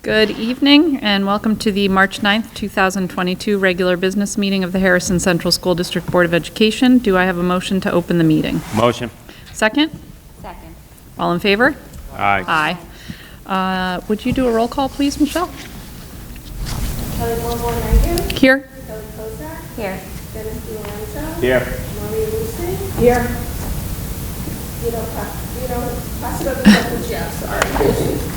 Good evening and welcome to the March 9th, 2022 regular business meeting of the Harrison Central School District Board of Education. Do I have a motion to open the meeting? Motion. Second? Second. All in favor? Aye. Aye. Would you do a roll call, please, Michelle? Kelly Moore, Here. Kelly Kozak, Here. Dennis DiLorenzo, Here. Maria Lucy, Here. Placido Guzman, Jeff, sorry.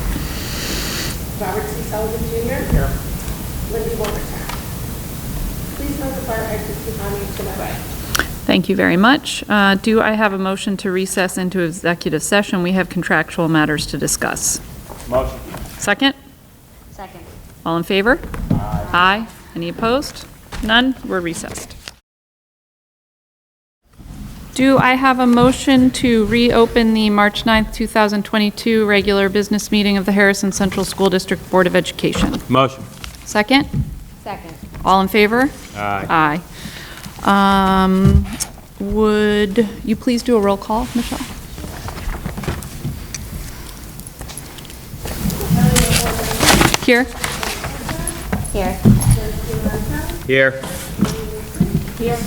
Robert C. Sullivan Jr. Here. Lindy Wolverton. Please note the fire exit behind me to my right. Thank you very much. Do I have a motion to recess into executive session? We have contractual matters to discuss. Motion. Second? Second. All in favor? Aye. Any opposed? None? We're recessed. Do I have a motion to reopen the March 9th, 2022 regular business meeting of the Harrison Central School District Board of Education? Motion. Second? Second. All in favor? Aye. Aye. Would you please do a roll call, Michelle? Here? Here. Here. Here.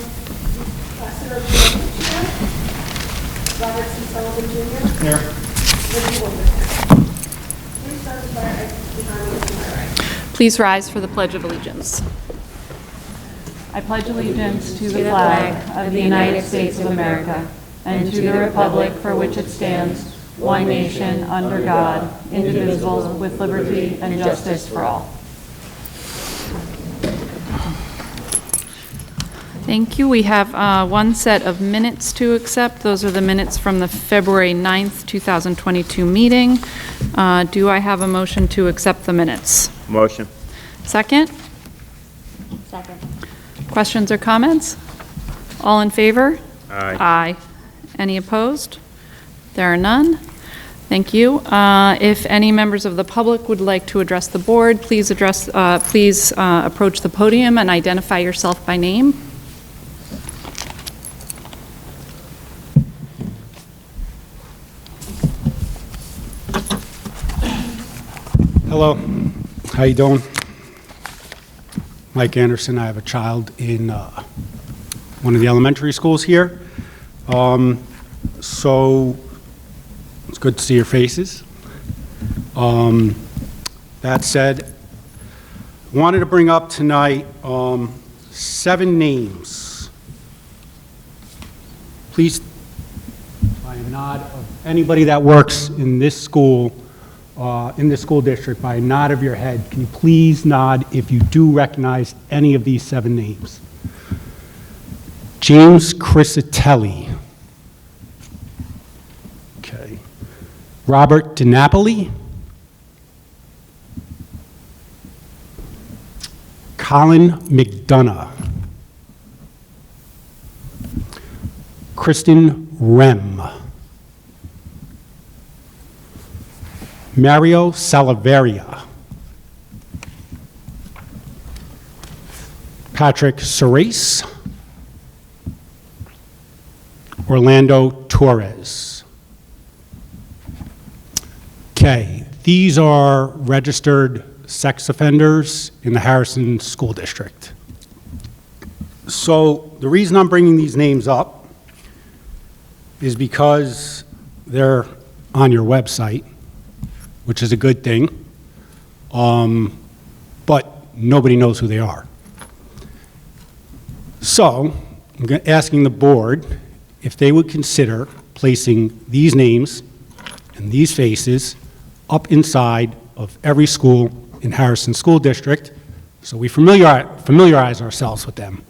Placido Guzman, Robert C. Sullivan Jr. Here. Lindy Wolverton. Please note the fire exit behind me to my right. Please rise for the Pledge of Allegiance. I pledge allegiance to the flag of the United States of America and to the republic for which it stands, one nation, under God, indivisible, with liberty and justice for all. Thank you. We have one set of minutes to accept. Those are the minutes from the February 9th, 2022 meeting. Do I have a motion to accept the minutes? Motion. Second? Second. Questions or comments? All in favor? Aye. Aye. Any opposed? There are none. Thank you. If any members of the public would like to address the board, please approach the podium and identify yourself by name. Hello, how you doing? Mike Anderson. I have a child in one of the elementary schools here. So it's good to see your faces. That said, I wanted to bring up tonight 7 names. Please, by a nod of anybody that works in this school, in the school district, by a nod of your head, can you please nod if you do recognize any of these 7 names? James Crisatelli. Okay. Robert DiNapoli. Colin McDonough. Kristen Rem. Mario Salaveria. Patrick Cerise. Orlando Torres. Okay, these are registered sex offenders in the Harrison School District. So the reason I'm bringing these names up is because they're on your website, which is a good thing, but nobody knows who they are. So I'm asking the board if they would consider placing these names and these faces up inside of every school in Harrison School District so we familiarize ourselves with them.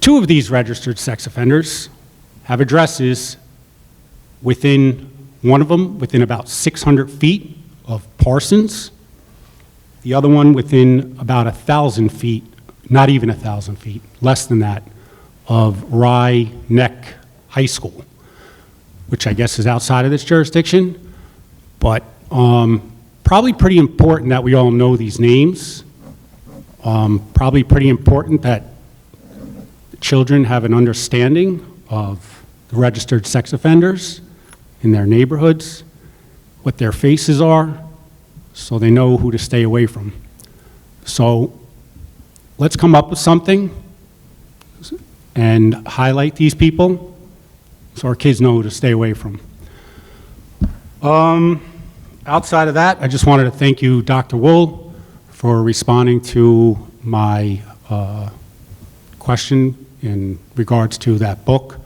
2 of these registered sex offenders have addresses within, one of them within about 600 feet of Parsons, the other one within about 1,000 feet, not even 1,000 feet, less than that, of Rye Neck High School, which I guess is outside of this jurisdiction, but probably pretty important that we all know these names. Probably pretty important that the children have an understanding of the registered sex offenders in their neighborhoods, what their faces are, so they know who to stay away from. So let's come up with something and highlight these people so our kids know who to stay away from. Outside of that, I just wanted to thank you, Dr. Wool, for responding to my question in regards to that book.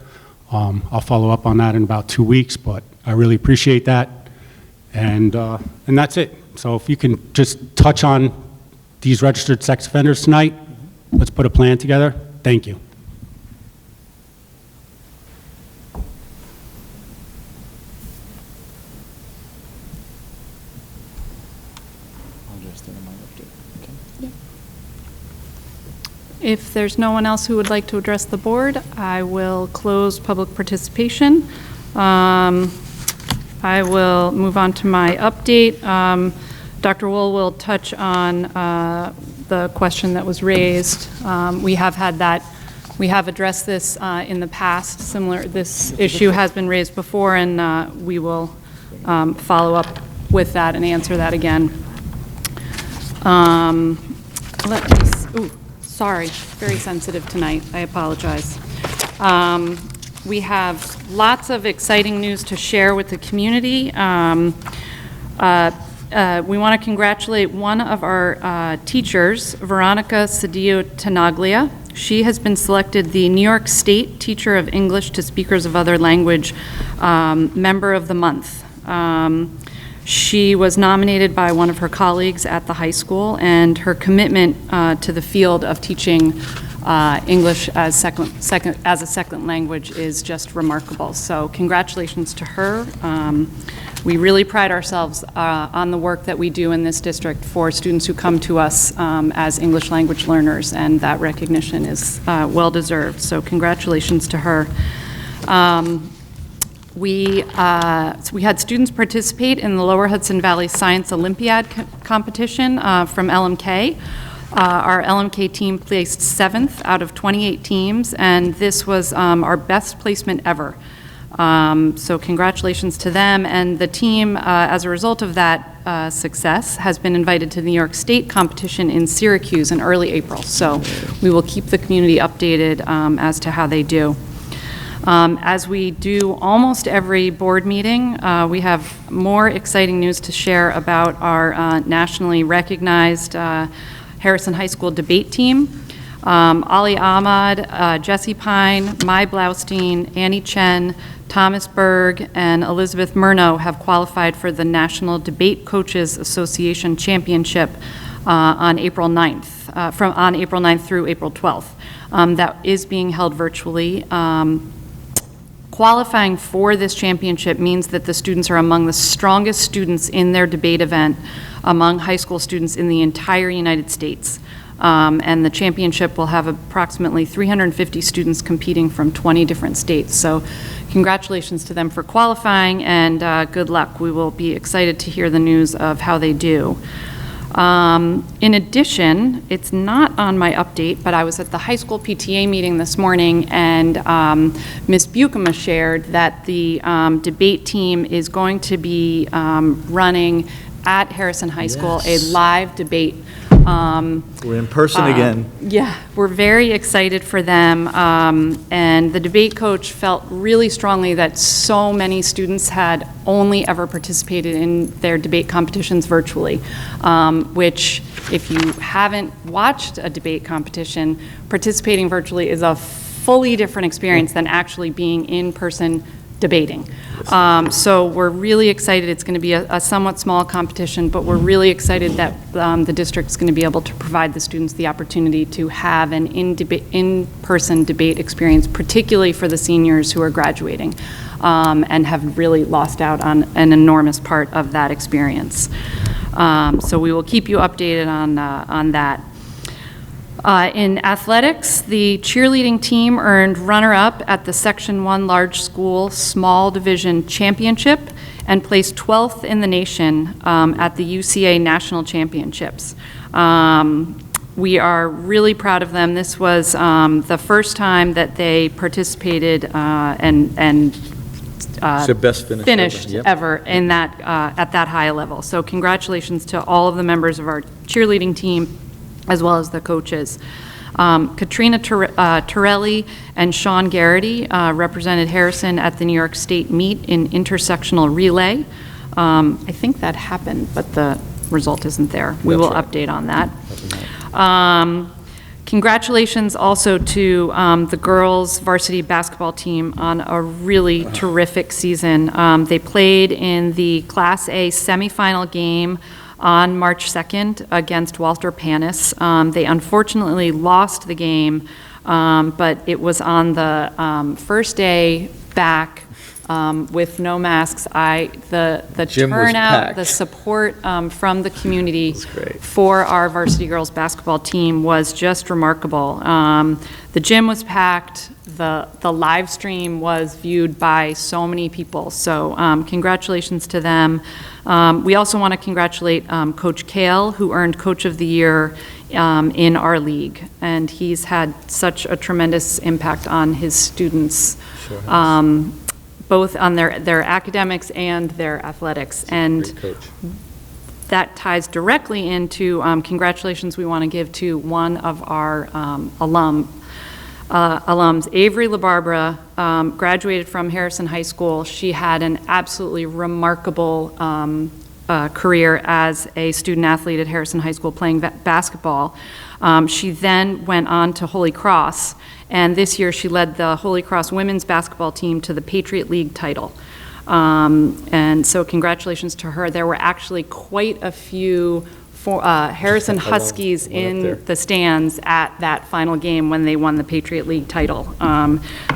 I'll follow up on that in about 2 weeks, but I really appreciate that. And that's it. So if you can just touch on these registered sex offenders tonight, let's put a plan together. Thank you. If there's no one else who would like to address the board, I will close public participation. I will move on to my update. Dr. Wool will touch on the question that was raised. We have addressed this in the past. This issue has been raised before, and we will follow up with that and answer that again. Sorry, very sensitive tonight. I apologize. We have lots of exciting news to share with the community. We want to congratulate one of our teachers, Veronica Cedillo Tenaglia. She has been selected the New York State Teacher of English to Speakers of Other Language Member of the Month. She was nominated by one of her colleagues at the high school, and her commitment to the field of teaching English as a second language is just remarkable. So congratulations to her. We really pride ourselves on the work that we do in this district for students who come to us as English language learners, and that recognition is well-deserved. So congratulations to her. We had students participate in the Lower Hudson Valley Science Olympiad competition from LMK. Our LMK team placed 7th out of 28 teams, and this was our best placement ever. So congratulations to them, and the team, as a result of that success, has been invited to the New York State competition in Syracuse in early April. So we will keep the community updated as to how they do. As we do almost every board meeting, we have more exciting news to share about our nationally recognized Harrison High School debate team. Ali Ahmad, Jesse Pine, Mai Blaustein, Annie Chen, Thomas Berg, and Elizabeth Murno have qualified for the National Debate Coaches Association Championship on April 9th, on April 9th through April 12th. That is being held virtually. Qualifying for this championship means that the students are among the strongest students in their debate event among high school students in the entire United States. And the championship will have approximately 350 students competing from 20 different states. So congratulations to them for qualifying, and good luck. We will be excited to hear the news of how they do. In addition, it's not on my update, but I was at the high school PTA meeting this morning, and Ms. Bukema shared that the debate team is going to be running at Harrison High School a live debate. We're in person again. Yeah, we're very excited for them, and the debate coach felt really strongly that so many students had only ever participated in their debate competitions virtually, which, if you haven't watched a debate competition, participating virtually is a fully different experience than actually being in person debating. So we're really excited. It's going to be a somewhat small competition, but we're really excited that the district's going to be able to provide the students the opportunity to have an in-person debate experience, particularly for the seniors who are graduating and have really lost out on an enormous part of that experience. So we will keep you updated on that. In athletics, the cheerleading team earned runner-up at the Section 1 Large School Small Division Championship and placed 12th in the nation at the UCA National Championships. We are really proud of them. This was the first time that they participated and It's their best finish ever. finished Yep. ever in that, at that high level. So congratulations to all of the members of our cheerleading team, as well as the coaches. Katrina Torelli and Sean Garrity represented Harrison at the New York State meet in intersectional relay. I think that happened, but the result isn't there. We will That's update on that. Congratulations also to the girls varsity basketball team on a really terrific season. They played in the Class A semifinal game on March 2nd against Walter Panis. They unfortunately lost the game, but it was on the first day back with no masks. The Gym was turnout, packed. the support from the community great. for our varsity girls basketball team was just remarkable. The gym was packed. The live stream was viewed by so many people. So congratulations to them. We also want to congratulate Coach Kale, who earned Coach of the Year in our league. And he's had such a tremendous impact on his students. Both on their academics and their athletics. And Great coach. that ties directly into congratulations we want to give to one of our alums. Avery LaBarbera graduated from Harrison High School. She had an absolutely remarkable career as a student athlete at Harrison High School playing basketball. She then went on to Holy Cross, and this year she led the Holy Cross women's basketball team to the Patriot League title. And so congratulations to her. There were actually quite a few Harrison Huskies in the stands at that final game when they won the Patriot League title.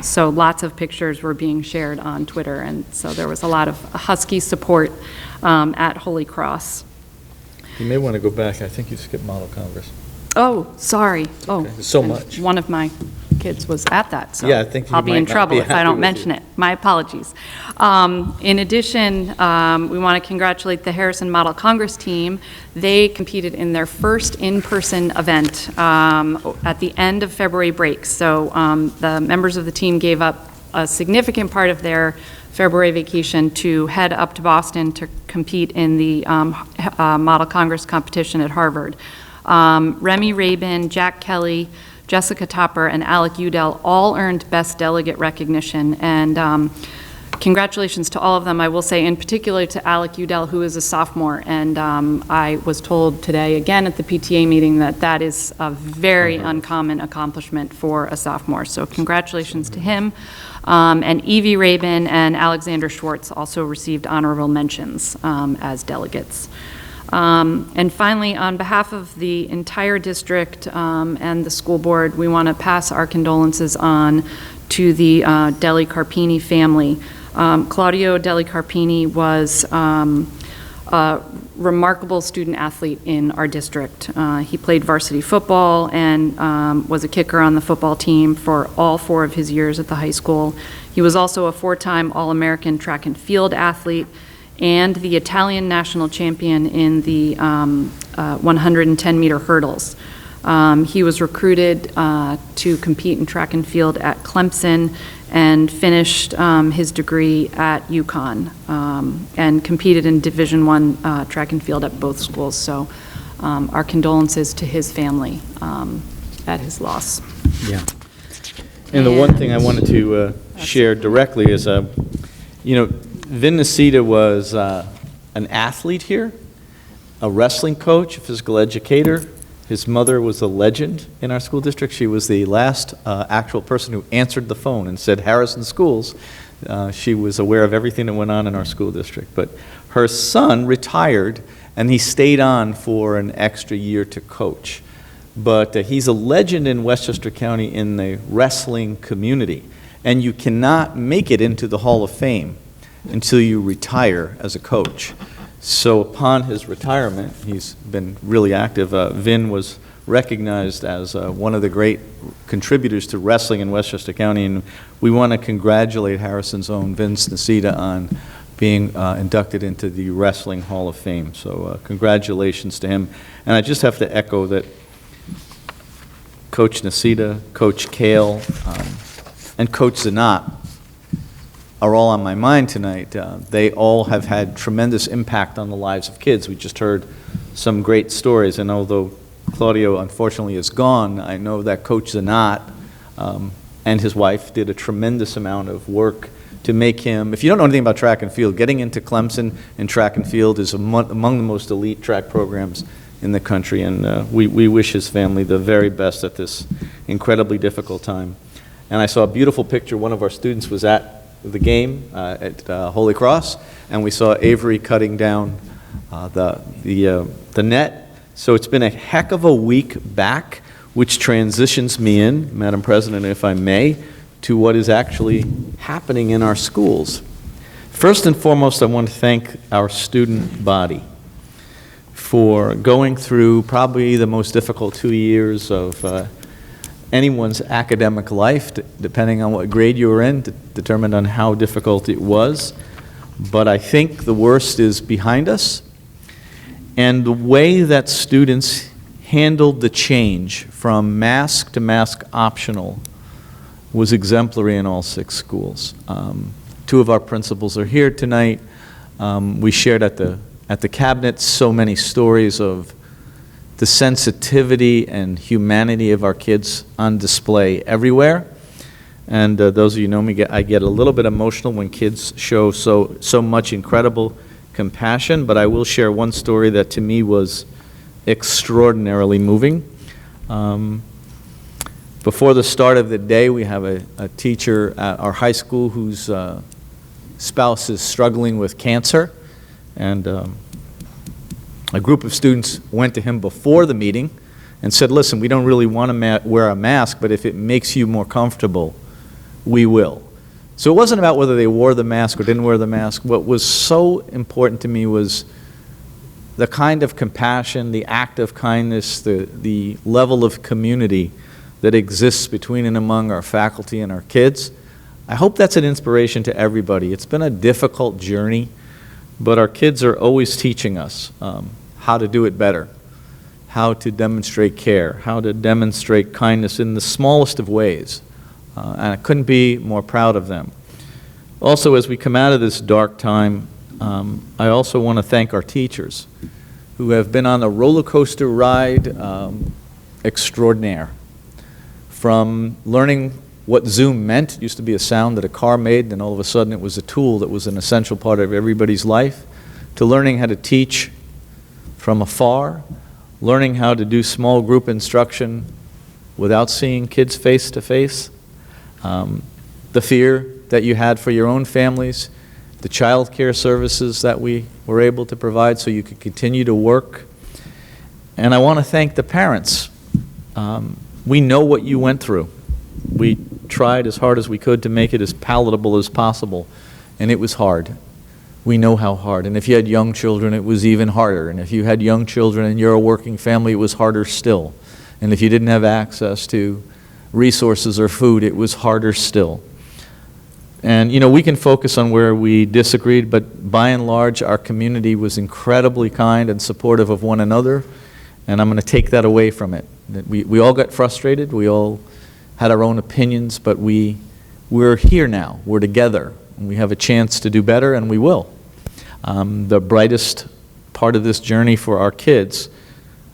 So lots of pictures were being shared on Twitter, and so there was a lot of Husky support at Holy Cross. You may want to go back. I think you skipped Model Congress. Oh, sorry. Oh, There's so and much. One of my kids was at that, so Yeah, I think you I'll be might in not trouble be if I happy don't with mention you. it. My apologies. In addition, we want to congratulate the Harrison Model Congress team. They competed in their first in-person event at the end of February break. So the members of the team gave up a significant part of their February vacation to head up to Boston to compete in the Model Congress competition at Harvard. Remy Rabin, Jack Kelly, Jessica Topper, and Alec Udell all earned Best Delegate recognition, and congratulations to all of them. I will say in particular to Alec Udell, who is a sophomore, and I was told today again at the PTA meeting that that is a very uncommon accomplishment for a sophomore, so congratulations to him. And Evie Rabin and Alexander Schwartz also received honorable mentions as delegates. And finally, on behalf of the entire district and the school board, we want to pass our condolences on to the Deli Carpini family. Claudio Deli Carpini was a remarkable student athlete in our district. He played varsity football and was a kicker on the football team for all 4 of his years at the high school. He was also a 4-time All-American track and field athlete and the Italian national champion in the 110-meter hurdles. He was recruited to compete in track and field at Clemson and finished his degree at UConn and competed in Division I track and field at both schools. So our condolences to his family at his loss. Yeah. And the one thing I wanted to share directly is, Vin Nacita was an athlete here, a wrestling coach, a physical educator. His mother was a legend in our school district. She was the last actual person who answered the phone and said Harrison Schools. She was aware of everything that went on in our school district. But her son retired, and he stayed on for an extra year to coach. But he's a legend in Westchester County in the wrestling community. And you cannot make it into the Hall of Fame until you retire as a coach. So upon his retirement, he's been really active. Vin was recognized as one of the great contributors to wrestling in Westchester County, and we want to congratulate Harrison's own Vince Nacita on being inducted into the Wrestling Hall of Fame. So congratulations to him. And I just have to echo that Coach Nacita, Coach Kale, and Coach Zanat are all on my mind tonight. They all have had tremendous impact on the lives of kids. We just heard some great stories, and although Claudio unfortunately is gone, I know that Coach Zanat and his wife did a tremendous amount of work to make him, if you don't know anything about track and field, getting into Clemson in track and field is among the most elite track programs in the country, and we wish his family the very best at this incredibly difficult time. And I saw a beautiful picture. One of our students was at the game at Holy Cross, and we saw Avery cutting down the net. So it's been a heck of a week back, which transitions me in, Madam President, if I may, to what is actually happening in our schools. First and foremost, I want to thank our student body for going through probably the most difficult 2 years of anyone's academic life, depending on what grade you were in, determined on how difficult it was. But I think the worst is behind us. And the way that students handled the change from mask to mask optional was exemplary in all 6 schools. 2 of our principals are here tonight. We shared at the cabinet so many stories of the sensitivity and humanity of our kids on display everywhere. And those of you who know me, I get a little bit emotional when kids show so much incredible compassion, but I will share one story that to me was extraordinarily moving. Before the start of the day, we have a teacher at our high school whose spouse is struggling with cancer, and a group of students went to him before the meeting and said, listen, we don't really want to wear a mask, but if it makes you more comfortable, we will. So it wasn't about whether they wore the mask or didn't wear the mask. What was so important to me was the kind of compassion, the act of kindness, the level of community that exists between and among our faculty and our kids. I hope that's an inspiration to everybody. It's been a difficult journey, but our kids are always teaching us how to do it better, how to demonstrate care, how to demonstrate kindness in the smallest of ways. And I couldn't be more proud of them. Also, as we come out of this dark time, I also want to thank our teachers who have been on a roller coaster ride extraordinaire. From learning what Zoom meant, it used to be a sound that a car made, and all of a sudden it was a tool that was an essential part of everybody's life, to learning how to teach from afar, learning how to do small group instruction without seeing kids face to face, the fear that you had for your own families, the child care services that we were able to provide so you could continue to work. And I want to thank the parents. We know what you went through. We tried as hard as we could to make it as palatable as possible, and it was hard. We know how hard. And if you had young children, it was even harder. And if you had young children and you're a working family, it was harder still. And if you didn't have access to resources or food, it was harder still. And, you know, we can focus on where we disagreed, but by and large, our community was incredibly kind and supportive of one another, and I'm going to take that away from it. We all got frustrated, we all had our own opinions, but we're here now, we're together, and we have a chance to do better, and we will. The brightest part of this journey for our kids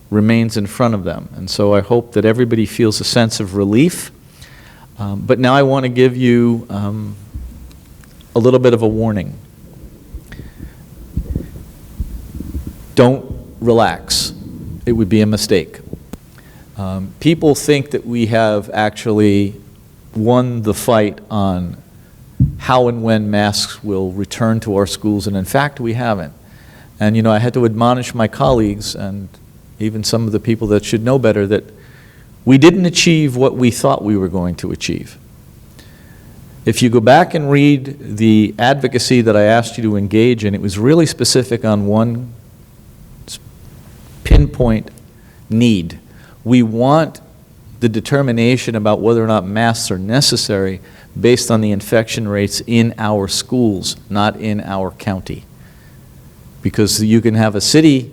remains in front of them, and so I hope that everybody feels a sense of relief. But now I want to give you a little bit of a warning. Don't relax. It would be a mistake. People think that we have actually won the fight on how and when masks will return to our schools, and in fact, we haven't. And, you know, I had to admonish my colleagues and even some of the people that should know better that we didn't achieve what we thought we were going to achieve. If you go back and read the advocacy that I asked you to engage in, it was really specific on one pinpoint need. We want the determination about whether or not masks are necessary based on the infection rates in our schools, not in our county. Because you can have a city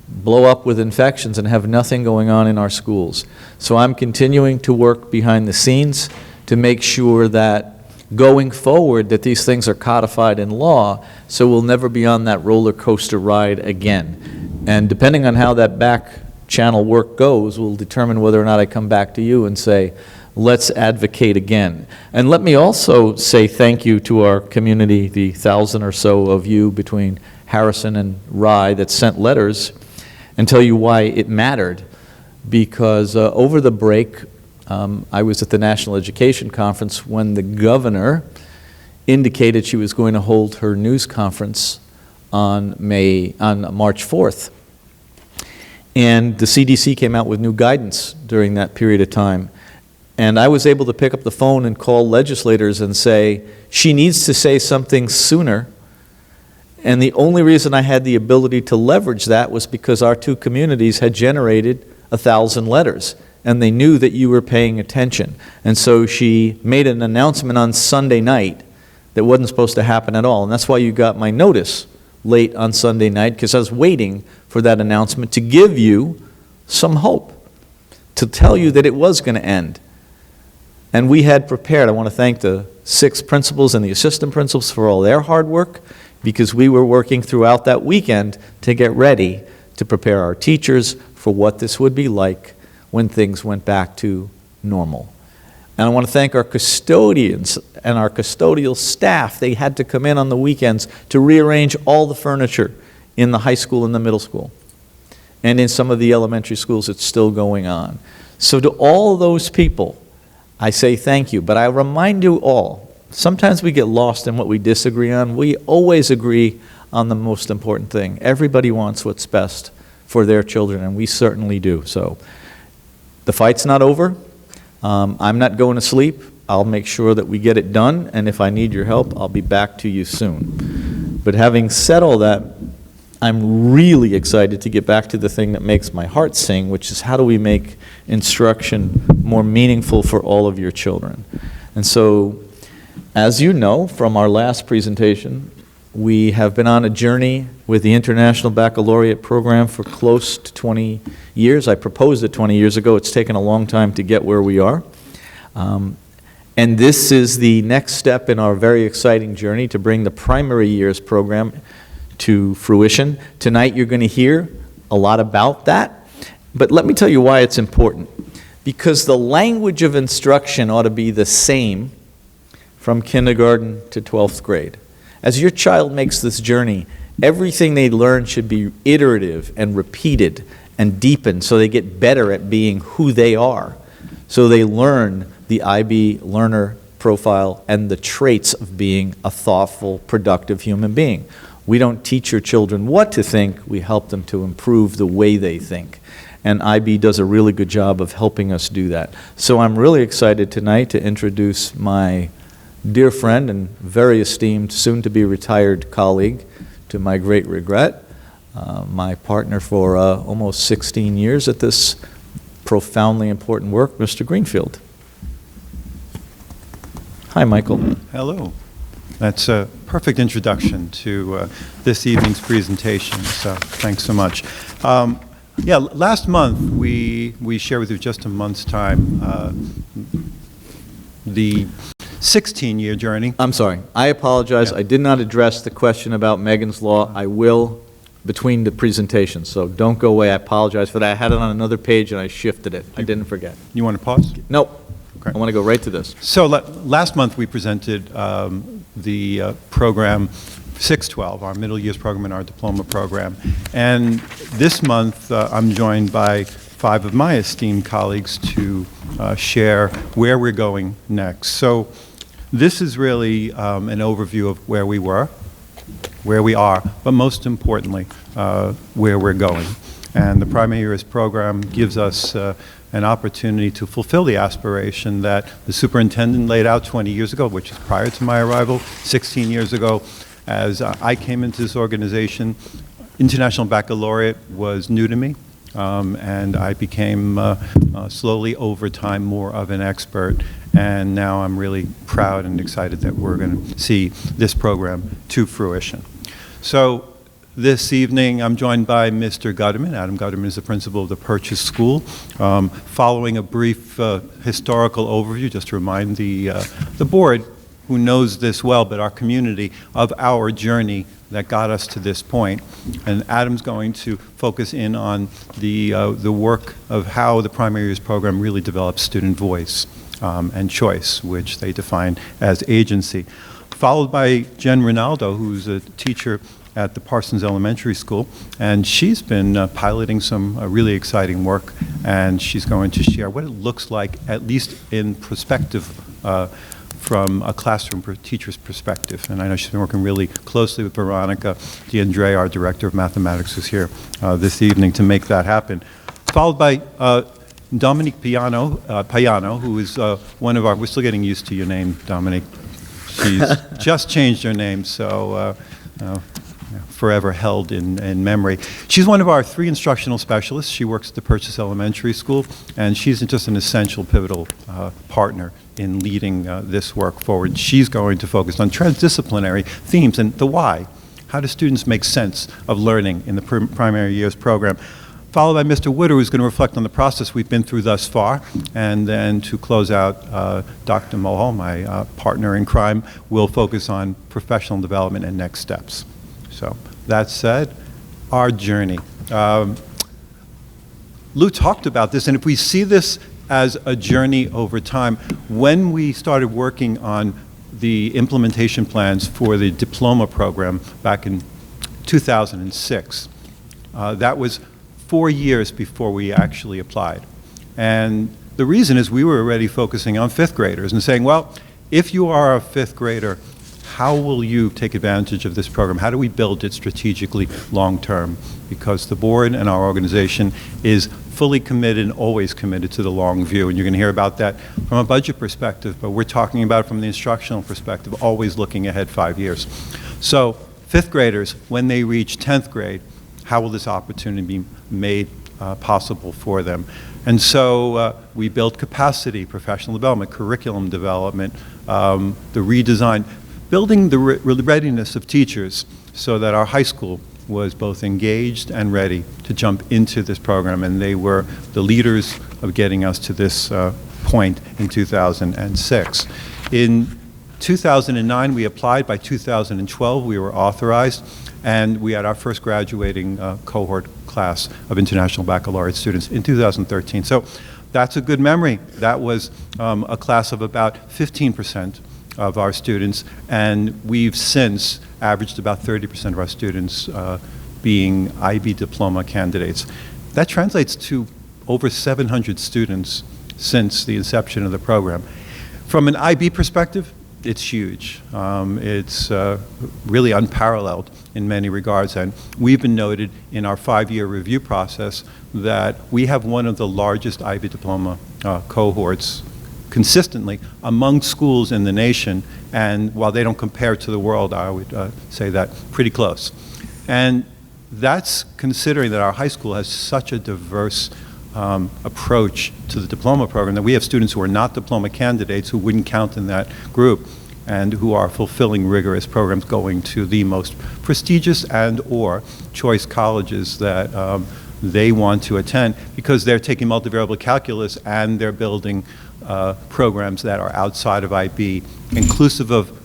blow up with infections and have nothing going on in our schools. So I'm continuing to work behind the scenes to make sure that going forward that these things are codified in law, so we'll never be on that roller coaster ride again. And depending on how that back channel work goes will determine whether or not I come back to you and say, let's advocate again. And let me also say thank you to our community, the 1,000 or so of you between Harrison and Rye that sent letters, and tell you why it mattered. Because over the break, I was at the National Education Conference when the governor indicated she was going to hold her news conference on March 4th. And the CDC came out with new guidance during that period of time. And I was able to pick up the phone and call legislators and say, she needs to say something sooner. And the only reason I had the ability to leverage that was because our two communities had generated 1,000 letters, and they knew that you were paying attention. And so she made an announcement on Sunday night that wasn't supposed to happen at all. And that's why you got my notice late on Sunday night, because I was waiting for that announcement to give you some hope, to tell you that it was going to end. And we had prepared. I want to thank the 6 principals and the assistant principals for all their hard work, because we were working throughout that weekend to get ready to prepare our teachers for what this would be like when things went back to normal. And I want to thank our custodians and our custodial staff. They had to come in on the weekends to rearrange all the furniture in the high school and the middle school. And in some of the elementary schools, it's still going on. So to all those people, I say thank you. But I remind you all, sometimes we get lost in what we disagree on. We always agree on the most important thing. Everybody wants what's best for their children, and we certainly do. So the fight's not over. I'm not going to sleep. I'll make sure that we get it done, and if I need your help, I'll be back to you soon. But having said all that, I'm really excited to get back to the thing that makes my heart sing, which is how do we make instruction more meaningful for all of your children. And so, as you know from our last presentation, we have been on a journey with the International Baccalaureate program for close to 20 years. I proposed it 20 years ago. It's taken a long time to get where we are. And this is the next step in our very exciting journey to bring the primary years program to fruition. Tonight you're going to hear a lot about that. But let me tell you why it's important. Because the language of instruction ought to be the same from kindergarten to 12th grade. As your child makes this journey, everything they learn should be iterative and repeated and deepened so they get better at being who they are. So they learn the IB learner profile and the traits of being a thoughtful, productive human being. We don't teach your children what to think, we help them to improve the way they think. And IB does a really good job of helping us do that. So I'm really excited tonight to introduce my dear friend and very esteemed, soon-to-be retired colleague, to my great regret, my partner for almost 16 years at this profoundly important work, Mr. Greenfield. Hi, Michael. Hello. That's a perfect introduction to this evening's presentation, so thanks so much. Yeah, last month we shared with you just a month's time the 16-year journey. I'm sorry. I apologize. Yeah. I did not address the question about Megan's Law. I will between the presentations, so don't go away. I apologize for that. I had it on another page and I shifted it. I didn't forget. You want to pause? Nope. Okay. I want to go right to this. So last month we presented the program 612, our middle years program and our diploma program. And this month I'm joined by 5 of my esteemed colleagues to share where we're going next. So this is really an overview of where we were, where we are, but most importantly, where we're going. And the Primary Years program gives us an opportunity to fulfill the aspiration that the superintendent laid out 20 years ago, which is prior to my arrival, 16 years ago. As I came into this organization, International Baccalaureate was new to me, and I became slowly over time more of an expert. And now I'm really proud and excited that we're going to see this program to fruition. So this evening I'm joined by Mr. Gutterman. Adam Gutterman is the principal of the Purchase School. Following a brief historical overview, just to remind the board, who knows this well, but our community, of our journey that got us to this point. And Adam's going to focus in on the work of how the primary years program really develops student voice and choice, which they define as agency. Followed by Jen Rinaldo, who's a teacher at the Parsons Elementary School, and she's been piloting some really exciting work, and she's going to share what it looks like, at least in perspective, from a classroom teacher's perspective. And I know she's been working really closely with Veronica DeAndre, our Director of Mathematics, who's here this evening to make that happen. Followed by Dominique Payano, who is one of our, we're still getting used to your name, Dominique. She's just changed her name, so forever held in memory. She's one of our 3 instructional specialists. She works at the Purchase Elementary School, and she's just an essential, pivotal partner in leading this work forward. She's going to focus on transdisciplinary themes and the why. How do students make sense of learning in the primary years program? Followed by Mr. Wooder, who's going to reflect on the process we've been through thus far. And then to close out, Dr. Mohol, my partner in crime, will focus on professional development and next steps. So that said, our journey. Lou talked about this, and if we see this as a journey over time, when we started working on the implementation plans for the diploma program back in 2006, that was 4 years before we actually applied. And the reason is we were already focusing on 5th graders and saying, well, if you are a 5th grader, how will you take advantage of this program? How do we build it strategically long-term? Because the board and our organization is fully committed and always committed to the long view. And you're going to hear about that from a budget perspective, but we're talking about it from the instructional perspective, always looking ahead 5 years. So 5th graders, when they reach 10th grade, how will this opportunity be made possible for them? And so we built capacity, professional development, curriculum development, the redesign, building the readiness of teachers so that our high school was both engaged and ready to jump into this program, and they were the leaders of getting us to this point in 2006. In 2009, we applied. By 2012, we were authorized, and we had our first graduating cohort class of International Baccalaureate students in 2013. So that's a good memory. That was a class of about 15% of our students, and we've since averaged about 30% of our students being IB diploma candidates. That translates to over 700 students since the inception of the program. From an IB perspective, it's huge. It's really unparalleled in many regards, and we've been noted in our 5-year review process that we have one of the largest IB diploma cohorts consistently among schools in the nation, and while they don't compare to the world, I would say that pretty close. And that's considering that our high school has such a diverse approach to the diploma program, that we have students who are not diploma candidates who wouldn't count in that group, and who are fulfilling rigorous programs going to the most prestigious and or choice colleges that they want to attend, because they're taking multivariable calculus and they're building programs that are outside of IB, inclusive of,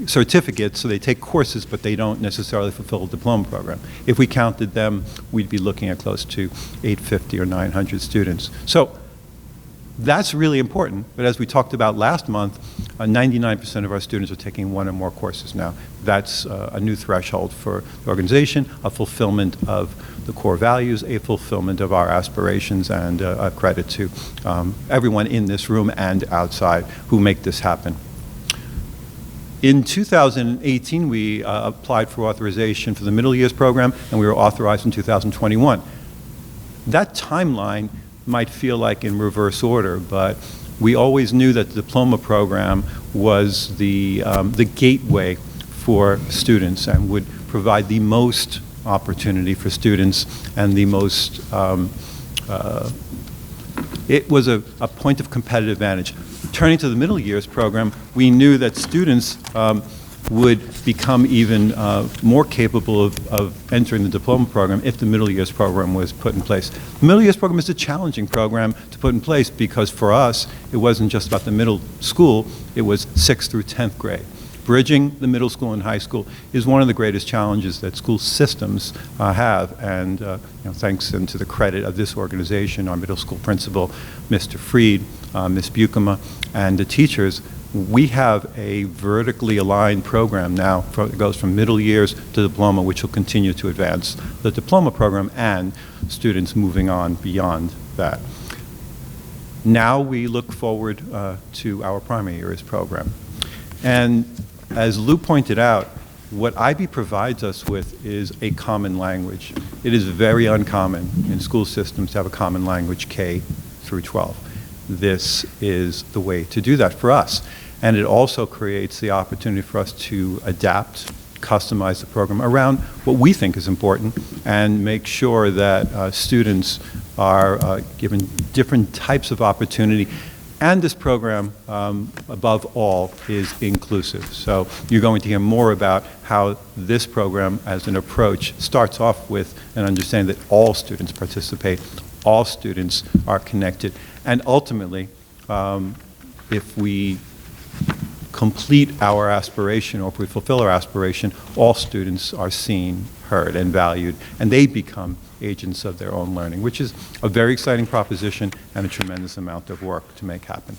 certificates, so they take courses, but they don't necessarily fulfill a diploma program. If we counted them, we'd be looking at close to 850 or 900 students. So that's really important, but as we talked about last month, 99% of our students are taking 1 or more courses now. That's a new threshold for the organization, a fulfillment of the core values, a fulfillment of our aspirations, and a credit to everyone in this room and outside who make this happen. In 2018, we applied for authorization for the middle years program, and we were authorized in 2021. That timeline might feel like in reverse order, but we always knew that the diploma program was the gateway for students and would provide the most opportunity for students and the most, it was a point of competitive advantage. Turning to the middle years program, we knew that students would become even more capable of entering the diploma program if the middle years program was put in place. The middle years program is a challenging program to put in place because for us, it wasn't just about the middle school, it was 6th through 10th grade. Bridging the middle school and high school is one of the greatest challenges that school systems have, and thanks and to the credit of this organization, our middle school principal, Mr. Freed, Ms. Bukema, and the teachers, we have a vertically aligned program now. It goes from middle years to diploma, which will continue to advance the diploma program and students moving on beyond that. Now we look forward to our primary years program. And as Lou pointed out, what IB provides us with is a common language. It is very uncommon in school systems to have a common language K through 12. This is the way to do that for us. And it also creates the opportunity for us to adapt, customize the program around what we think is important and make sure that students are given different types of opportunity. And this program, above all, is inclusive. So you're going to hear more about how this program, as an approach, starts off with an understanding that all students participate, all students are connected, and ultimately, if we complete our aspiration, or if we fulfill our aspiration, all students are seen, heard, and valued, and they become agents of their own learning, which is a very exciting proposition and a tremendous amount of work to make happen.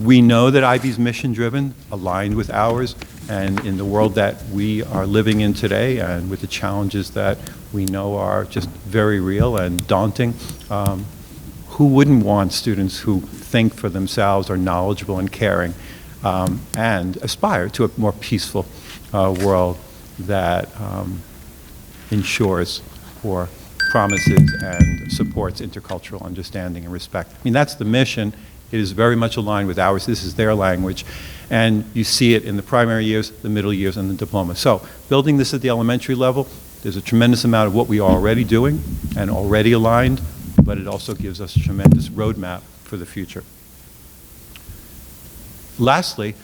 We know that IB's mission-driven, aligned with ours, and in the world that we are living in today, and with the challenges that we know are just very real and daunting, who wouldn't want students who think for themselves, are knowledgeable and caring, and aspire to a more peaceful world that ensures or promises and supports intercultural understanding and respect. I mean, that's the mission. It is very much aligned with ours. This is their language. And you see it in the primary years, the middle years, and the diploma. So building this at the elementary level, there's a tremendous amount of what we are already doing and already aligned, but it also gives us a tremendous roadmap for the future. Lastly,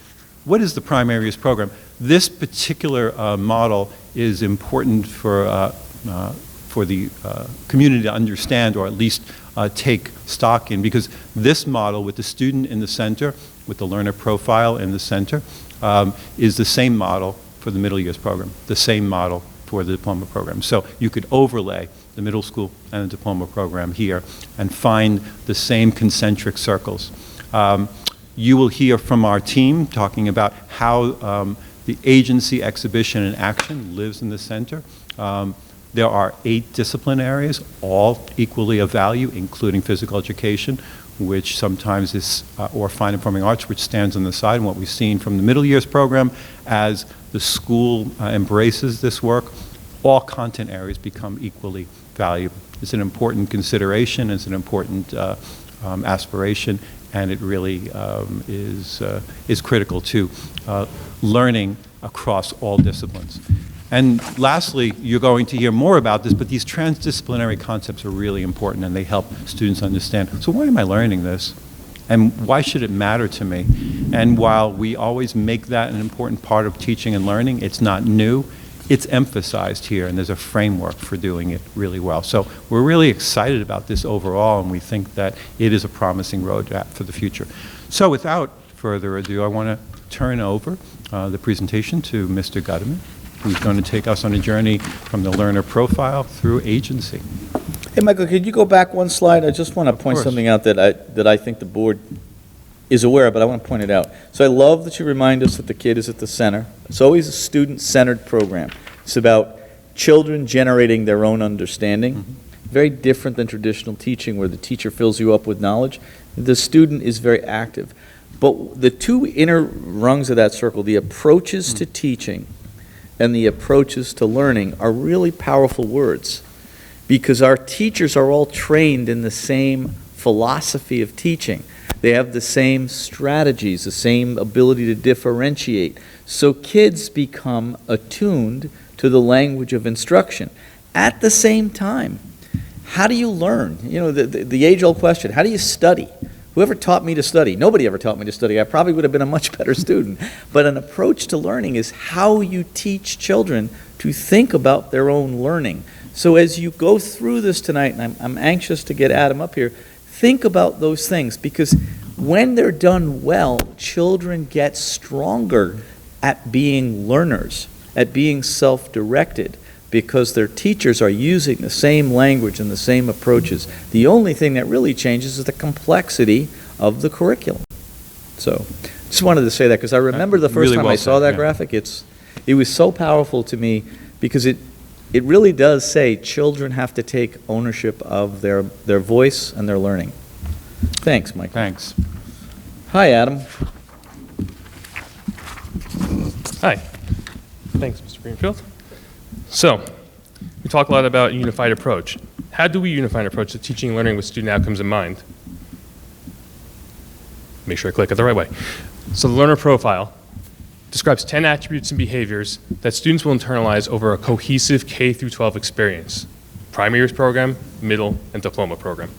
what is the primary years program? This particular model is important for the community to understand, or at least take stock in, because this model with the student in the center, with the learner profile in the center, is the same model for the middle years program, the same model for the diploma program. So you could overlay the middle school and the diploma program here and find the same concentric circles. You will hear from our team talking about how the agency, exhibition, and action lives in the center. There are 8 discipline areas, all equally of value, including physical education, which sometimes is, or fine and performing arts, which stands on the side. And what we've seen from the middle years program, as the school embraces this work, all content areas become equally valuable. It's an important consideration, it's an important aspiration, and it really is critical to learning across all disciplines. And lastly, you're going to hear more about this, but these transdisciplinary concepts are really important, and they help students understand, so why am I learning this? And why should it matter to me? And while we always make that an important part of teaching and learning, it's not new. It's emphasized here, and there's a framework for doing it really well. So we're really excited about this overall, and we think that it is a promising roadmap for the future. So without further ado, I want to turn over the presentation to Mr. Gutterman, who's going to take us on a journey from the learner profile through agency. Hey, Michael, could you go back one slide? I just want to point course. something out that I think the board is aware of, but I want to point it out. So I love that you remind us that the kid is at the center. It's always a student-centered program. It's about children generating their own understanding. Mm-hmm. Very different than traditional teaching where the teacher fills you up with knowledge. The student is very active. But the 2 inner rungs of that circle, the approaches to teaching and the approaches to learning, are really powerful words, because our teachers are all trained in the same philosophy of teaching. They have the same strategies, the same ability to differentiate. So kids become attuned to the language of instruction. At the same time, how do you learn? You know, the age-old question, how do you study? Whoever taught me to study? Nobody ever taught me to study. I probably would have been a much better student. But an approach to learning is how you teach children to think about their own learning. So as you go through this tonight, and I'm anxious to get Adam up here, think about those things, because when they're done well, children get stronger at being learners, at being self-directed, because their teachers are using the same language and the same approaches. The only thing that really changes is the complexity of the curriculum. So, just wanted to say that, because I remember the first Really time well I saw said, that yeah. graphic, it was so powerful to me, because it really does say children have to take ownership of their voice and their learning. Thanks, Mike. Thanks. Hi, Adam. Hi. Thanks, Mr. Greenfield. So, we talk a lot about a unified approach. How do we unify an approach to teaching and learning with student outcomes in mind? Make sure I click it the right way. So the learner profile describes 10 attributes and behaviors that students will internalize over a cohesive K through 12 experience, primary years program, middle, and diploma program.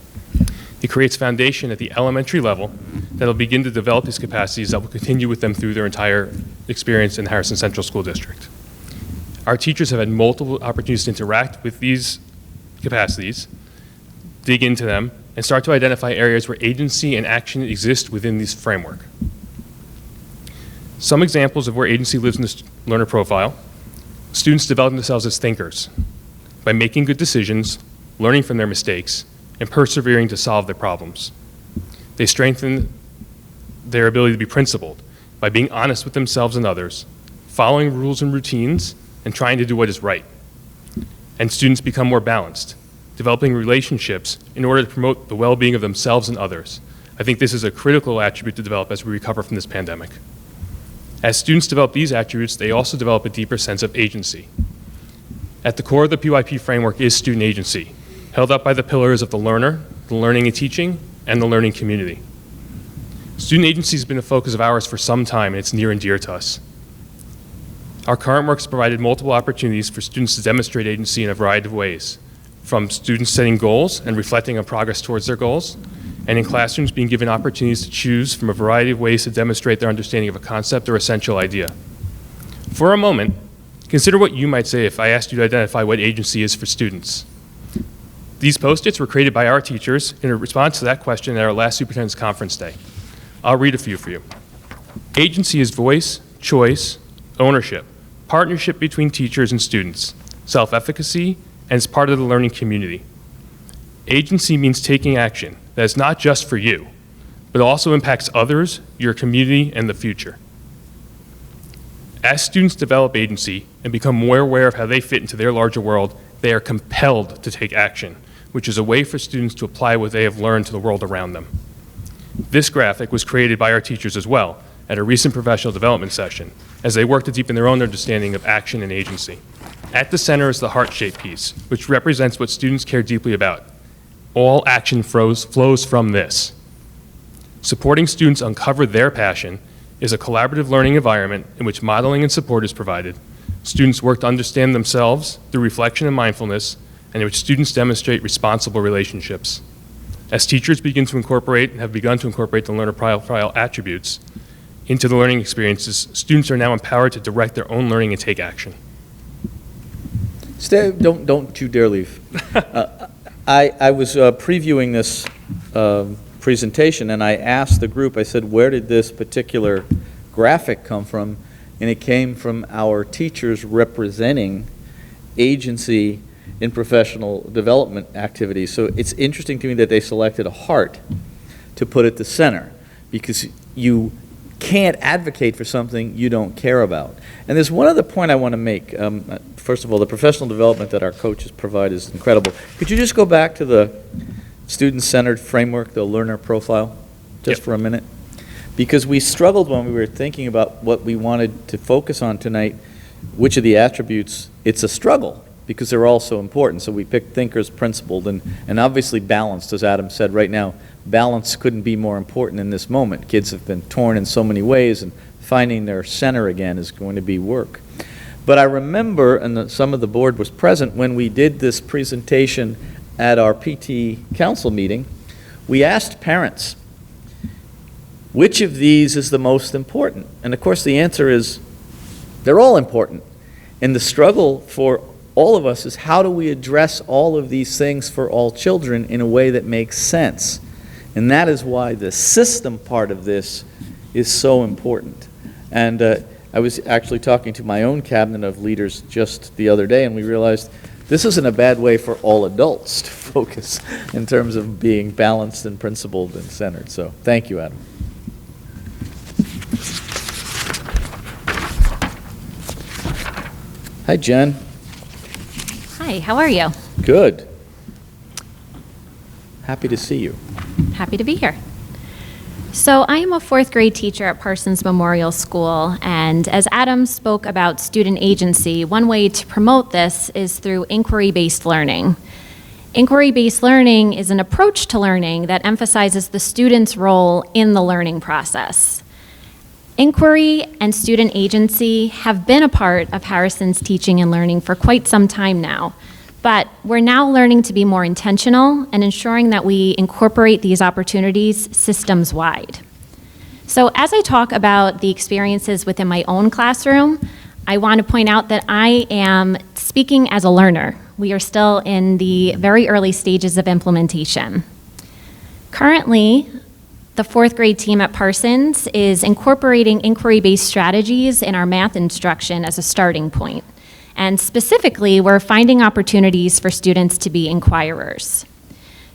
It creates foundation at the elementary level that will begin to develop these capacities that will continue with them through their entire experience in Harrison Central School District. Our teachers have had multiple opportunities to interact with these capacities, dig into them, and start to identify areas where agency and action exist within this framework. Some examples of where agency lives in this learner profile: students develop themselves as thinkers by making good decisions, learning from their mistakes, and persevering to solve their problems. They strengthen their ability to be principled by being honest with themselves and others, following rules and routines, and trying to do what is right. And students become more balanced, developing relationships in order to promote the well-being of themselves and others. I think this is a critical attribute to develop as we recover from this pandemic. As students develop these attributes, they also develop a deeper sense of agency. At the core of the PYP framework is student agency, held up by the pillars of the learner, the learning and teaching, and the learning community. Student agency has been a focus of ours for some time, and it's near and dear to us. Our current work has provided multiple opportunities for students to demonstrate agency in a variety of ways, from students setting goals and reflecting on progress towards their goals, and in classrooms being given opportunities to choose from a variety of ways to demonstrate their understanding of a concept or essential idea. For a moment, consider what you might say if I asked you to identify what agency is for students. These Post-its were created by our teachers in response to that question at our last superintendent's conference day. I'll read a few for you. Agency is voice, choice, ownership, partnership between teachers and students, self-efficacy, and is part of the learning community. Agency means taking action that is not just for you, but also impacts others, your community, and the future. As students develop agency and become more aware of how they fit into their larger world, they are compelled to take action, which is a way for students to apply what they have learned to the world around them. This graphic was created by our teachers as well at a recent professional development session as they work to deepen their own understanding of action and agency. At the center is the heart-shaped piece, which represents what students care deeply about. All action flows from this. Supporting students uncover their passion is a collaborative learning environment in which modeling and support is provided. Students work to understand themselves through reflection and mindfulness, and in which students demonstrate responsible relationships. As teachers begin to incorporate and have begun to incorporate the learner profile attributes into the learning experiences, students are now empowered to direct their own learning and take action. Stay, don't you dare leave. I was previewing this presentation, and I asked the group, I said, where did this particular graphic come from? And it came from our teachers representing agency in professional development activities. So it's interesting to me that they selected a heart to put at the center, because you can't advocate for something you don't care about. And there's one other point I want to make. First of all, the professional development that our coaches provide is incredible. Could you just go back to the student-centered framework, the learner profile, just for a minute? Because we struggled when we were thinking about what we wanted to focus on tonight, which of the attributes. It's a struggle, because they're all so important. So we picked thinkers, principled, and obviously balanced, as Adam said right now. Balance couldn't be more important in this moment. Kids have been torn in so many ways, and finding their center again is going to be work. But I remember, and some of the board was present, when we did this presentation at our PT council meeting, we asked parents, Which of these is the most important? And of course, the answer is they're all important. And the struggle for all of us is how do we address all of these things for all children in a way that makes sense? And that is why the system part of this is so important. And I was actually talking to my own cabinet of leaders just the other day, and we realized this isn't a bad way for all adults to focus in terms of being balanced and principled and centered. So thank you, Adam. Hi, Jen. Hi, how are you? Good. Happy to see you. Happy to be here. So I am a fourth grade teacher at Parsons Memorial School, and as Adam spoke about student agency, one way to promote this is through inquiry-based learning. Inquiry-based learning is an approach to learning that emphasizes the student's role in the learning process. Inquiry and student agency have been a part of Harrison's teaching and learning for quite some time now, but we're now learning to be more intentional and ensuring that we incorporate these opportunities systems-wide. So as I talk about the experiences within my own classroom, I want to point out that I am speaking as a learner. We are still in the very early stages of implementation. Currently, the fourth grade team at Parsons is incorporating inquiry-based strategies in our math instruction as a starting point. And specifically, we're finding opportunities for students to be inquirers.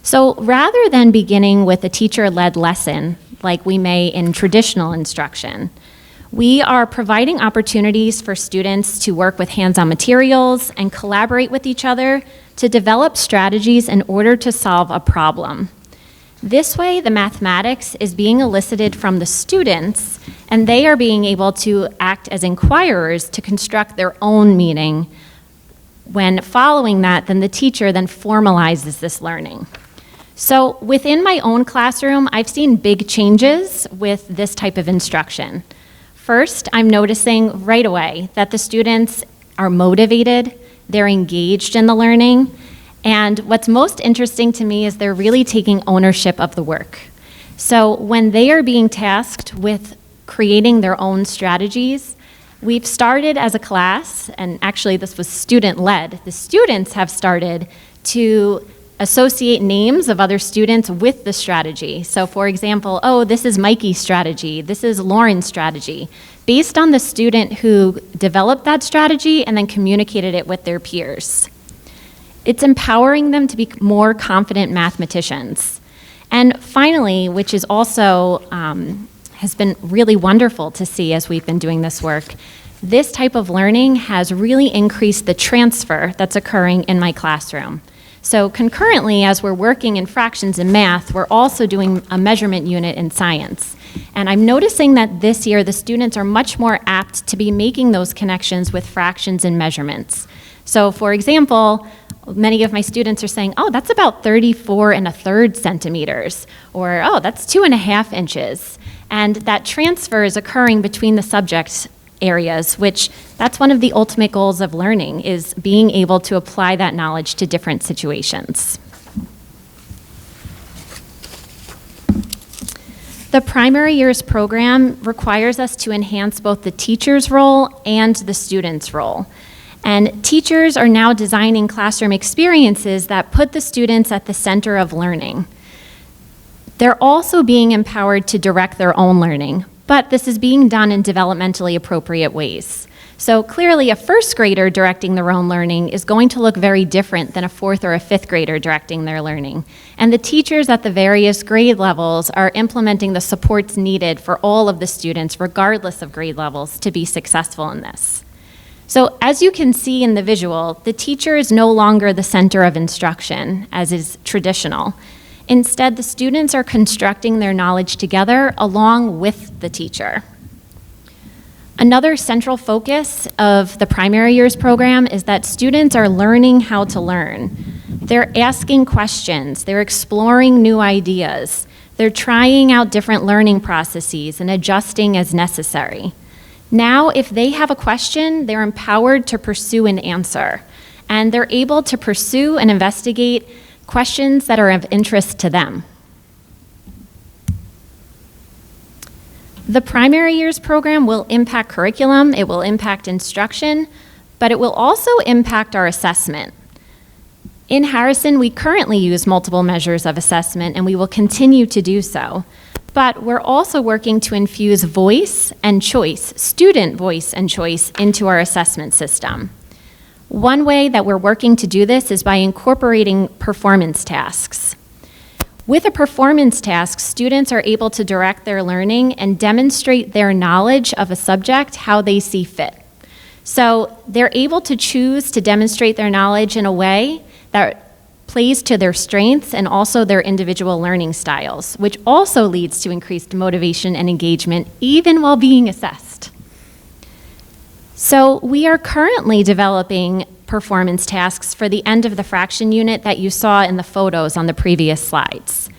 So rather than beginning with a teacher-led lesson, like we may in traditional instruction, we are providing opportunities for students to work with hands-on materials and collaborate with each other to develop strategies in order to solve a problem. This way, the mathematics is being elicited from the students, and they are being able to act as inquirers to construct their own meaning. When following that, then the teacher then formalizes this learning. So within my own classroom, I've seen big changes with this type of instruction. First, I'm noticing right away that the students are motivated, they're engaged in the learning, and what's most interesting to me is they're really taking ownership of the work. So when they are being tasked with creating their own strategies, we've started as a class, and actually this was student-led. The students have started to associate names of other students with the strategy. So for example, oh, this is Mikey's strategy, this is Lauren's strategy, based on the student who developed that strategy and then communicated it with their peers. It's empowering them to be more confident mathematicians. And finally, which is also has been really wonderful to see as we've been doing this work, this type of learning has really increased the transfer that's occurring in my classroom. So concurrently, as we're working in fractions and math, we're also doing a measurement unit in science. And I'm noticing that this year the students are much more apt to be making those connections with fractions and measurements. So for example, many of my students are saying, oh, that's about 34 1/3 centimeters, or oh, that's 2.5 inches. And that transfer is occurring between the subject areas, which that's one of the ultimate goals of learning, is being able to apply that knowledge to different situations. The primary years program requires us to enhance both the teacher's role and the student's role. And teachers are now designing classroom experiences that put the students at the center of learning. They're also being empowered to direct their own learning, but this is being done in developmentally appropriate ways. So clearly, a first grader directing their own learning is going to look very different than a fourth or a fifth grader directing their learning. And the teachers at the various grade levels are implementing the supports needed for all of the students, regardless of grade levels, to be successful in this. So as you can see in the visual, the teacher is no longer the center of instruction, as is traditional. Instead, the students are constructing their knowledge together along with the teacher. Another central focus of the primary years program is that students are learning how to learn. They're asking questions, they're exploring new ideas, they're trying out different learning processes and adjusting as necessary. Now, if they have a question, they're empowered to pursue an answer, and they're able to pursue and investigate questions that are of interest to them. The primary years program will impact curriculum, it will impact instruction, but it will also impact our assessment. In Harrison, we currently use multiple measures of assessment, and we will continue to do so. But we're also working to infuse voice and choice, student voice and choice, into our assessment system. One way that we're working to do this is by incorporating performance tasks. With a performance task, students are able to direct their learning and demonstrate their knowledge of a subject how they see fit. So they're able to choose to demonstrate their knowledge in a way that plays to their strengths and also their individual learning styles, which also leads to increased motivation and engagement even while being assessed. So we are currently developing performance tasks for the end of the fraction unit that you saw in the photos on the previous slides.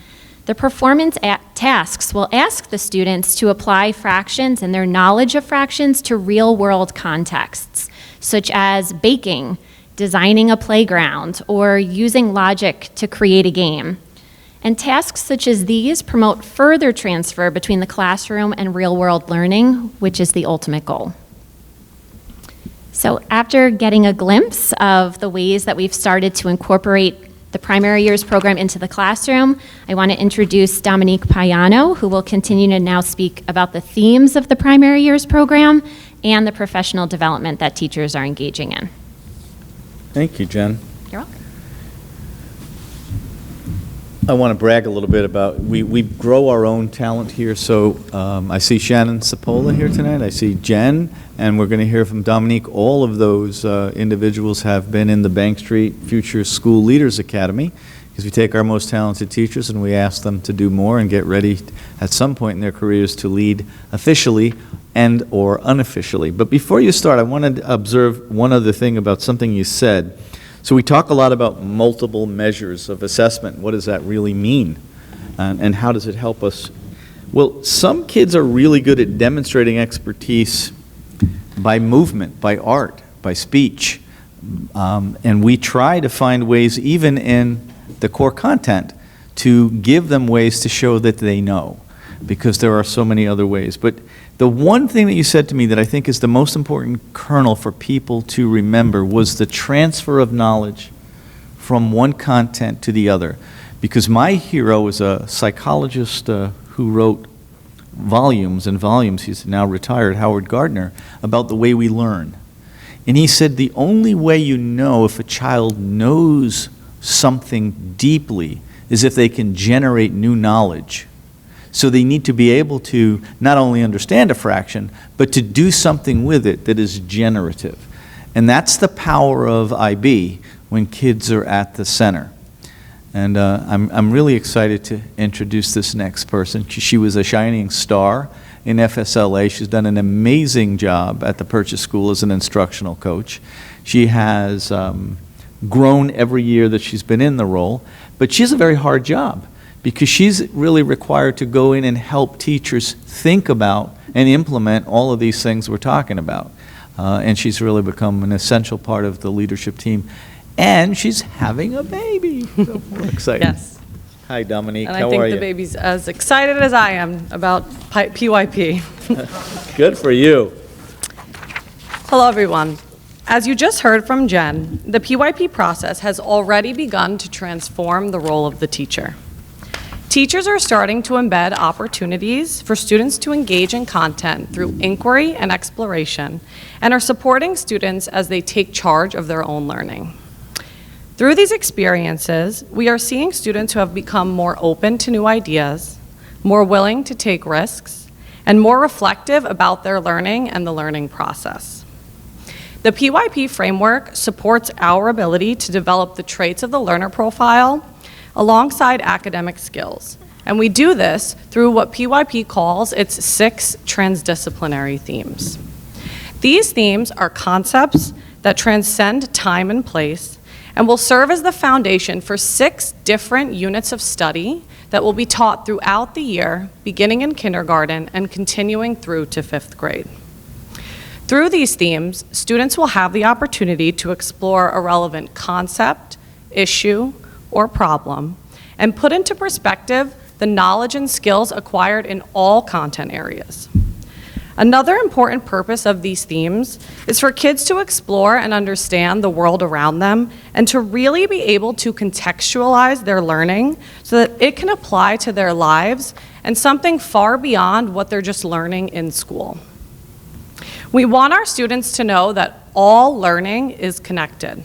The performance tasks will ask the students to apply fractions and their knowledge of fractions to real-world contexts, such as baking, designing a playground, or using logic to create a game. And tasks such as these promote further transfer between the classroom and real-world learning, which is the ultimate goal. So after getting a glimpse of the ways that we've started to incorporate the primary years program into the classroom, I want to introduce Dominique Payano, who will continue to now speak about the themes of the primary years program and the professional development that teachers are engaging in. Thank you, Jen. You're welcome. I want to brag a little bit about, we grow our own talent here, so I see Shannon Sapola here tonight, I see Jen, and we're going to hear from Dominique. All of those individuals have been in the Bank Street Future School Leaders Academy, because we take our most talented teachers and we ask them to do more and get ready at some point in their careers to lead officially and or unofficially. But before you start, I want to observe one other thing about something you said. So we talk a lot about multiple measures of assessment. What does that really mean? And how does it help us? Well, some kids are really good at demonstrating expertise by movement, by art, by speech. And we try to find ways, even in the core content, to give them ways to show that they know, because there are so many other ways. But the one thing that you said to me that I think is the most important kernel for people to remember was the transfer of knowledge from one content to the other. Because my hero is a psychologist who wrote volumes and volumes, he's now retired, Howard Gardner, about the way we learn. And he said the only way you know if a child knows something deeply is if they can generate new knowledge. So they need to be able to not only understand a fraction, but to do something with it that is generative. And that's the power of IB when kids are at the center. And I'm really excited to introduce this next person. She was a shining star in FSLA. She's done an amazing job at the Purchase School as an instructional coach. She has grown every year that she's been in the role, but she has a very hard job, because she's really required to go in and help teachers think about and implement all of these things we're talking about. And she's really become an essential part of the leadership team. And she's having a baby. So we're excited. Yes. Hi, Dominique. And How I think are the you? baby's as excited as I am about PYP. Good for you. Hello, everyone. As you just heard from Jen, the PYP process has already begun to transform the role of the teacher. Teachers are starting to embed opportunities for students to engage in content through inquiry and exploration, and are supporting students as they take charge of their own learning. Through these experiences, we are seeing students who have become more open to new ideas, more willing to take risks, and more reflective about their learning and the learning process. The PYP framework supports our ability to develop the traits of the learner profile alongside academic skills. And we do this through what PYP calls its 6 transdisciplinary themes. These themes are concepts that transcend time and place and will serve as the foundation for 6 different units of study that will be taught throughout the year, beginning in kindergarten and continuing through to 5th grade. Through these themes, students will have the opportunity to explore a relevant concept, issue, or problem, and put into perspective the knowledge and skills acquired in all content areas. Another important purpose of these themes is for kids to explore and understand the world around them and to really be able to contextualize their learning so that it can apply to their lives and something far beyond what they're just learning in school. We want our students to know that all learning is connected,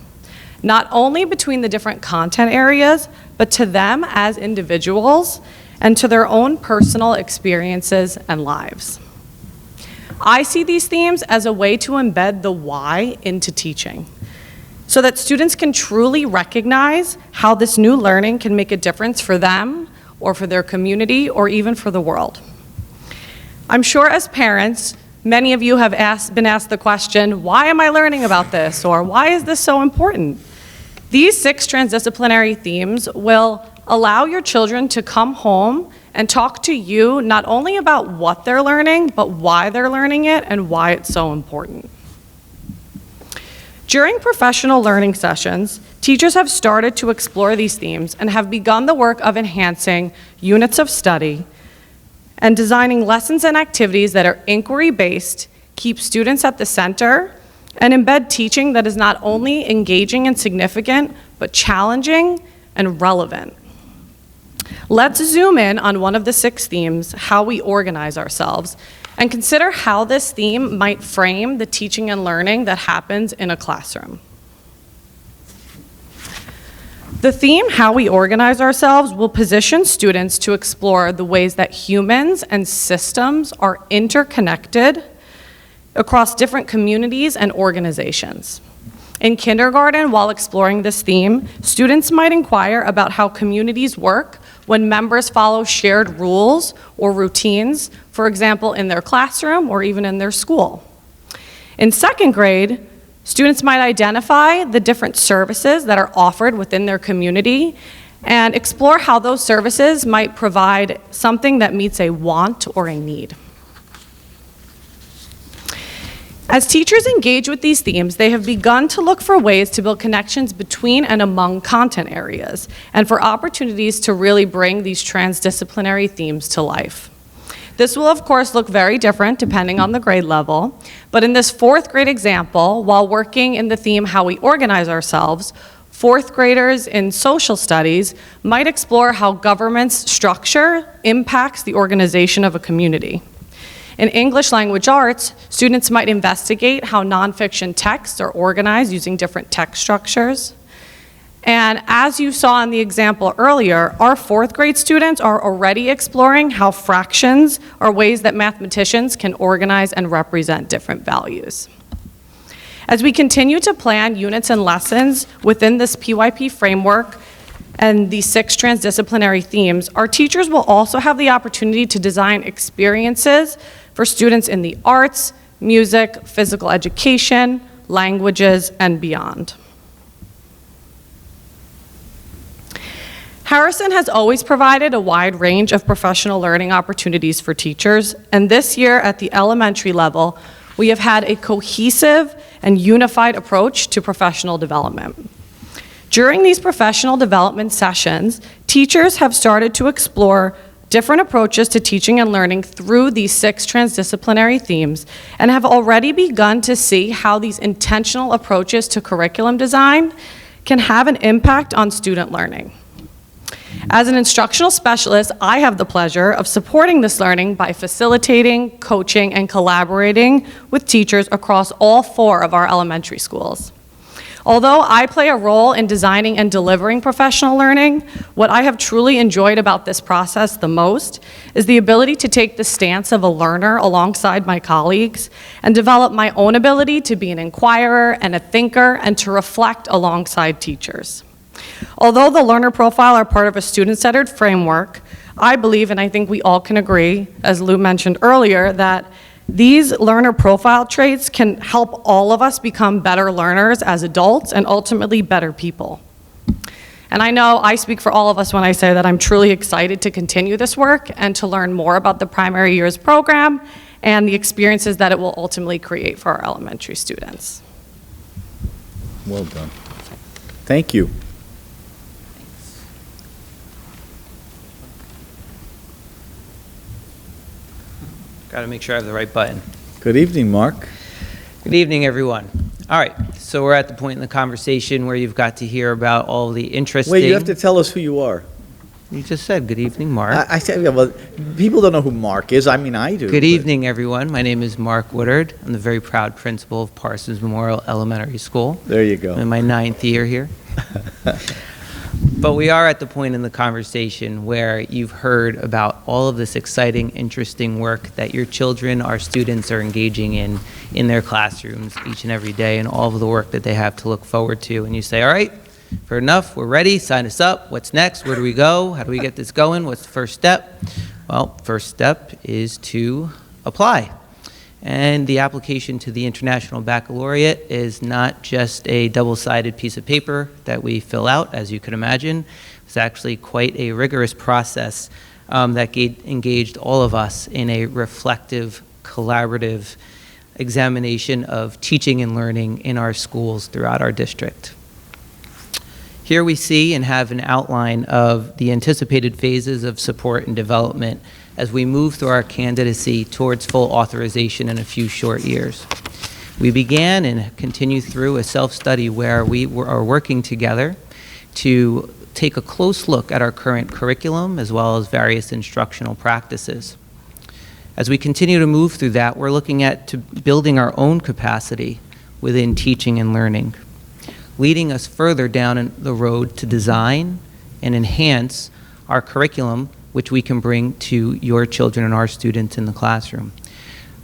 not only between the different content areas, but to them as individuals and to their own personal experiences and lives. I see these themes as a way to embed the why into teaching, so that students can truly recognize how this new learning can make a difference for them, or for their community, or even for the world. I'm sure as parents, many of you have been asked the question, why am I learning about this? Or why is this so important? These 6 transdisciplinary themes will allow your children to come home and talk to you not only about what they're learning, but why they're learning it and why it's so important. During professional learning sessions, teachers have started to explore these themes and have begun the work of enhancing units of study and designing lessons and activities that are inquiry-based, keep students at the center, and embed teaching that is not only engaging and significant, but challenging and relevant. Let's zoom in on one of the 6 themes, how we organize ourselves, and consider how this theme might frame the teaching and learning that happens in a classroom. The theme, how we organize ourselves, will position students to explore the ways that humans and systems are interconnected across different communities and organizations. In kindergarten, while exploring this theme, students might inquire about how communities work when members follow shared rules or routines, for example, in their classroom or even in their school. In 2nd grade, students might identify the different services that are offered within their community and explore how those services might provide something that meets a want or a need. As teachers engage with these themes, they have begun to look for ways to build connections between and among content areas, and for opportunities to really bring these transdisciplinary themes to life. This will, of course, look very different depending on the grade level, but in this 4th grade example, while working in the theme how we organize ourselves, 4th graders in social studies might explore how government's structure impacts the organization of a community. In English language arts, students might investigate how nonfiction texts are organized using different text structures. And as you saw in the example earlier, our 4th grade students are already exploring how fractions are ways that mathematicians can organize and represent different values. As we continue to plan units and lessons within this PYP framework and these 6 transdisciplinary themes, our teachers will also have the opportunity to design experiences for students in the arts, music, physical education, languages, and beyond. Harrison has always provided a wide range of professional learning opportunities for teachers, and this year at the elementary level, we have had a cohesive and unified approach to professional development. During these professional development sessions, teachers have started to explore different approaches to teaching and learning through these 6 transdisciplinary themes and have already begun to see how these intentional approaches to curriculum design can have an impact on student learning. As an instructional specialist, I have the pleasure of supporting this learning by facilitating, coaching, and collaborating with teachers across all 4 of our elementary schools. Although I play a role in designing and delivering professional learning, what I have truly enjoyed about this process the most is the ability to take the stance of a learner alongside my colleagues and develop my own ability to be an inquirer and a thinker and to reflect alongside teachers. Although the learner profile are part of a student-centered framework, I believe, and I think we all can agree, as Lou mentioned earlier, that these learner profile traits can help all of us become better learners as adults and ultimately better people. And I know I speak for all of us when I say that I'm truly excited to continue this work and to learn more about the primary years program and the experiences that it will ultimately create for our elementary students. Well done. Thank you. Got to make sure I have the right button. Good evening, Mark. Good evening, everyone. All right, so we're at the point in the conversation where you've got to hear about all the interesting... Wait, you have to tell us who you are. You just said, good evening, Mark. I said, yeah, well, people don't know who Mark is. I mean, I do. Good but- evening, everyone. My name is Mark Woodard. I'm the very proud principal of Parsons Memorial Elementary School. There you go. I'm in my 9th year here. But we are at the point in the conversation where you've heard about all of this exciting, interesting work that your children, our students, are engaging in their classrooms each and every day, and all of the work that they have to look forward to. And you say, all right, fair enough, we're ready, sign us up. What's next? Where do we go? How do we get this going? What's the first step? Well, first step is to apply. And the application to the International Baccalaureate is not just a double-sided piece of paper that we fill out, as you could imagine. It's actually quite a rigorous process that engaged all of us in a reflective, collaborative examination of teaching and learning in our schools throughout our district. Here we see and have an outline of the anticipated phases of support and development as we move through our candidacy towards full authorization in a few short years. We began and continue through a self-study where we are working together to take a close look at our current curriculum as well as various instructional practices. As we continue to move through that, we're looking at building our own capacity within teaching and learning, leading us further down the road to design and enhance our curriculum, which we can bring to your children and our students in the classroom,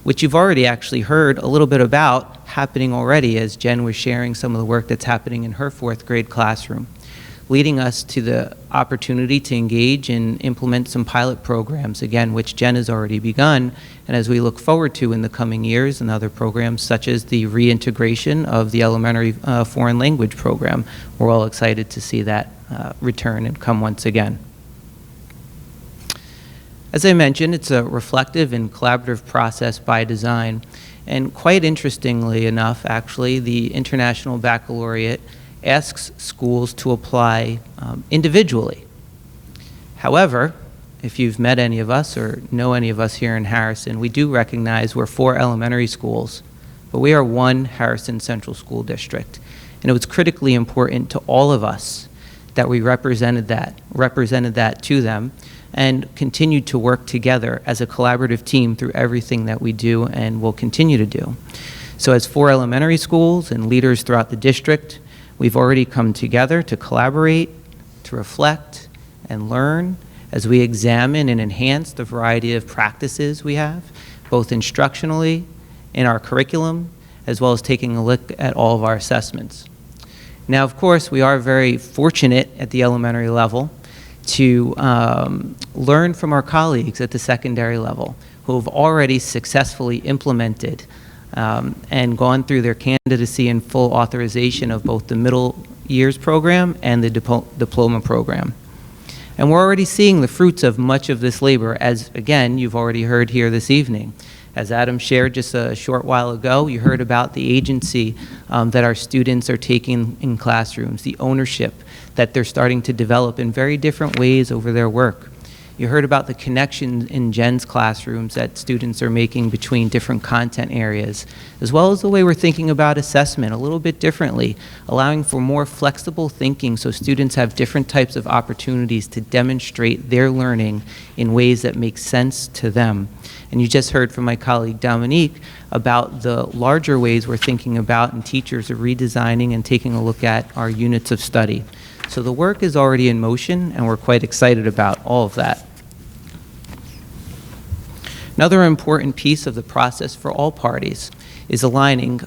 which you've already actually heard a little bit about happening already as Jen was sharing some of the work that's happening in her 4th grade classroom, leading us to the opportunity to engage and implement some pilot programs, again, which Jen has already begun, and as we look forward to in the coming years, and other programs such as the reintegration of the elementary foreign language program. We're all excited to see that return and come once again. As I mentioned, it's a reflective and collaborative process by design, and quite interestingly enough, actually, the International Baccalaureate asks schools to apply individually. However, if you've met any of us or know any of us here in Harrison, we do recognize we're 4 elementary schools, but we are one Harrison Central School District, and it was critically important to all of us that we represented that to them, and continued to work together as a collaborative team through everything that we do and will continue to do. So as 4 elementary schools and leaders throughout the district, we've already come together to collaborate, to reflect, and learn as we examine and enhance the variety of practices we have, both instructionally, in our curriculum, as well as taking a look at all of our assessments. Now, of course, we are very fortunate at the elementary level to learn from our colleagues at the secondary level who have already successfully implemented and gone through their candidacy and full authorization of both the middle years program and the diploma program. And we're already seeing the fruits of much of this labor, as again, you've already heard here this evening. As Adam shared just a short while ago, you heard about the agency that our students are taking in classrooms, the ownership that they're starting to develop in very different ways over their work. You heard about the connection in Jen's classrooms that students are making between different content areas, as well as the way we're thinking about assessment a little bit differently, allowing for more flexible thinking so students have different types of opportunities to demonstrate their learning in ways that make sense to them. And you just heard from my colleague Dominique about the larger ways we're thinking about, and teachers are redesigning and taking a look at our units of study. So the work is already in motion, and we're quite excited about all of that. Another important piece of the process for all parties is aligning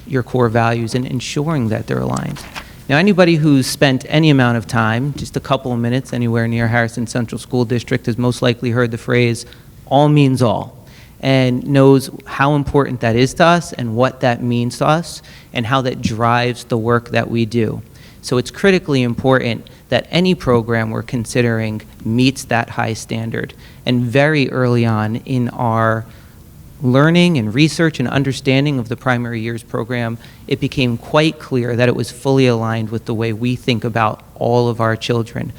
your core values and ensuring that they're aligned. Now, anybody who's spent any amount of time, just a couple of minutes anywhere near Harrison Central School District, has most likely heard the phrase, all means all, and knows how important that is to us and what that means to us and how that drives the work that we do. So it's critically important that any program we're considering meets that high standard. And very early on in our learning and research and understanding of the primary years program, it became quite clear that it was fully aligned with the way we think about all of our children,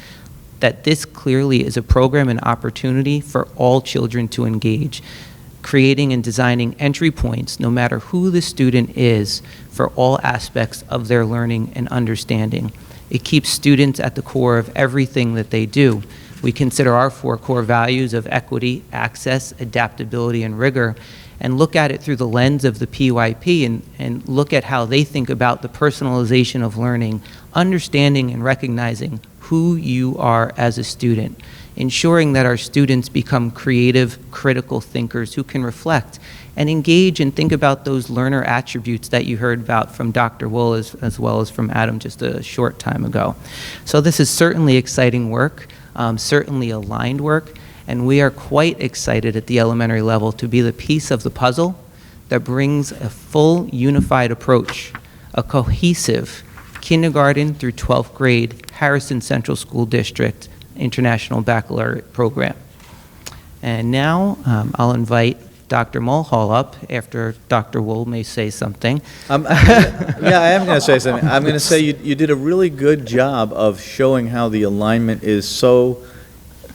that this clearly is a program and opportunity for all children to engage. creating and designing entry points, no matter who the student is, for all aspects of their learning and understanding. It keeps students at the core of everything that they do. We consider our 4 core values of equity, access, adaptability, and rigor, and look at it through the lens of the PYP and look at how they think about the personalization of learning, understanding and recognizing who you are as a student, ensuring that our students become creative, critical thinkers who can reflect and engage and think about those learner attributes that you heard about from Dr. Wool as well as from Adam just a short time ago. So this is certainly exciting work, certainly aligned work, and we are quite excited at the elementary level to be the piece of the puzzle that brings a full unified approach, a cohesive kindergarten through 12th grade Harrison Central School District International Baccalaureate program. And now I'll invite Dr. Mulhall up after Dr. Wool may say something. Yeah, I am going to say something. I'm going to say you did a really good job of showing how the alignment is so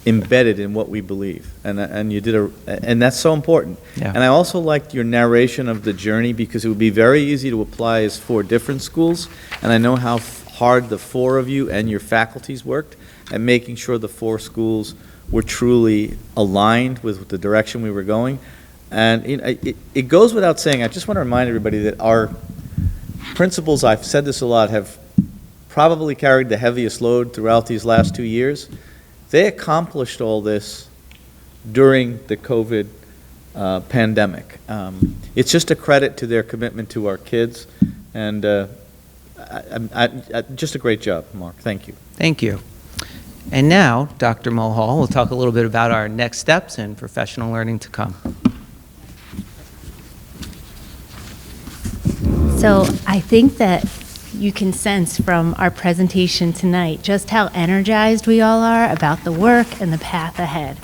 embedded in what we believe, and you did and that's so important. Yeah. And I also liked your narration of the journey, because it would be very easy to apply as 4 different schools, and I know how hard the 4 of you and your faculties worked at making sure the 4 schools were truly aligned with the direction we were going. And it goes without saying, I just want to remind everybody that our principals, I've said this a lot, have probably carried the heaviest load throughout these last 2 years. They accomplished all this during the COVID pandemic. It's just a credit to their commitment to our kids, and just a great job, Mark. Thank you. Thank you. And now, Dr. Mulhall will talk a little bit about our next steps and professional learning to come. So I think that you can sense from our presentation tonight just how energized we all are about the work and the path ahead.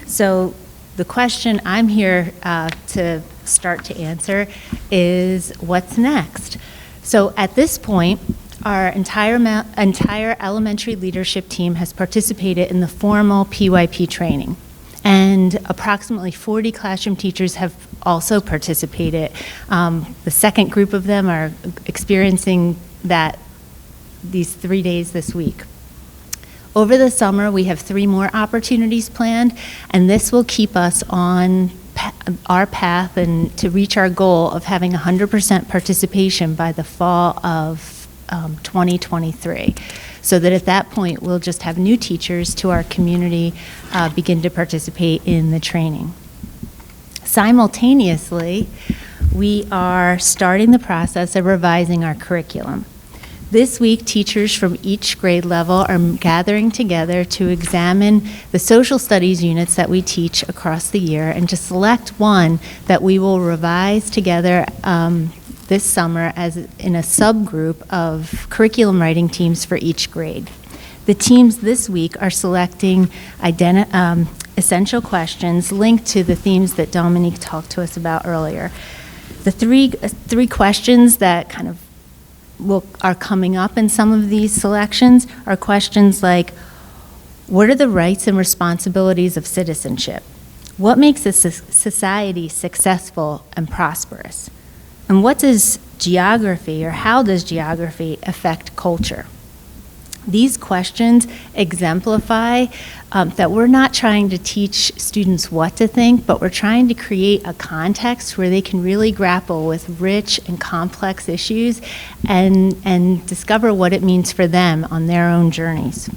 So the question I'm here to start to answer is, what's next? So at this point, our entire elementary leadership team has participated in the formal PYP training, and approximately 40 classroom teachers have also participated. The second group of them are experiencing these 3 days this week. Over the summer, we have 3 more opportunities planned, and this will keep us on our path and to reach our goal of having 100% participation by the fall of 2023, so that at that point we'll just have new teachers to our community begin to participate in the training. Simultaneously, we are starting the process of revising our curriculum. This week, teachers from each grade level are gathering together to examine the social studies units that we teach across the year and to select one that we will revise together this summer as in a subgroup of curriculum writing teams for each grade. The teams this week are selecting essential questions linked to the themes that Dominique talked to us about earlier. The three questions that kind of are coming up in some of these selections are questions like, what are the rights and responsibilities of citizenship? What makes a society successful and prosperous? And what does geography, or how does geography affect culture? These questions exemplify that we're not trying to teach students what to think, but we're trying to create a context where they can really grapple with rich and complex issues and discover what it means for them on their own journeys.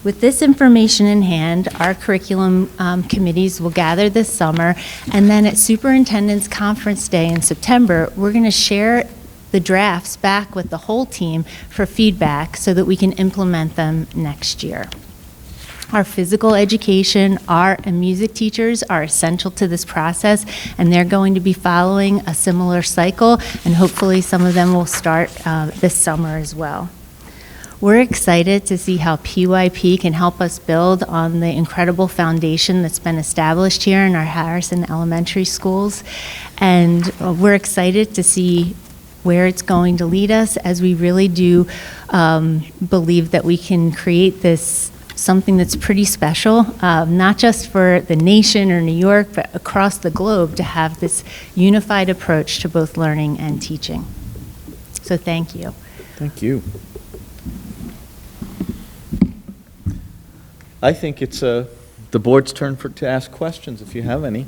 With this information in hand, our curriculum committees will gather this summer, and then at Superintendent's Conference Day in September, we're going to share the drafts back with the whole team for feedback so that we can implement them next year. Our physical education, art, and music teachers are essential to this process, and they're going to be following a similar cycle, and hopefully some of them will start this summer as well. We're excited to see how PYP can help us build on the incredible foundation that's been established here in our Harrison Elementary schools, and we're excited to see where it's going to lead us, as we really do believe that we can create this something that's pretty special, not just for the nation or New York, but across the globe, to have this unified approach to both learning and teaching. So thank you. Thank you. I think it's the board's turn to ask questions, if you have any.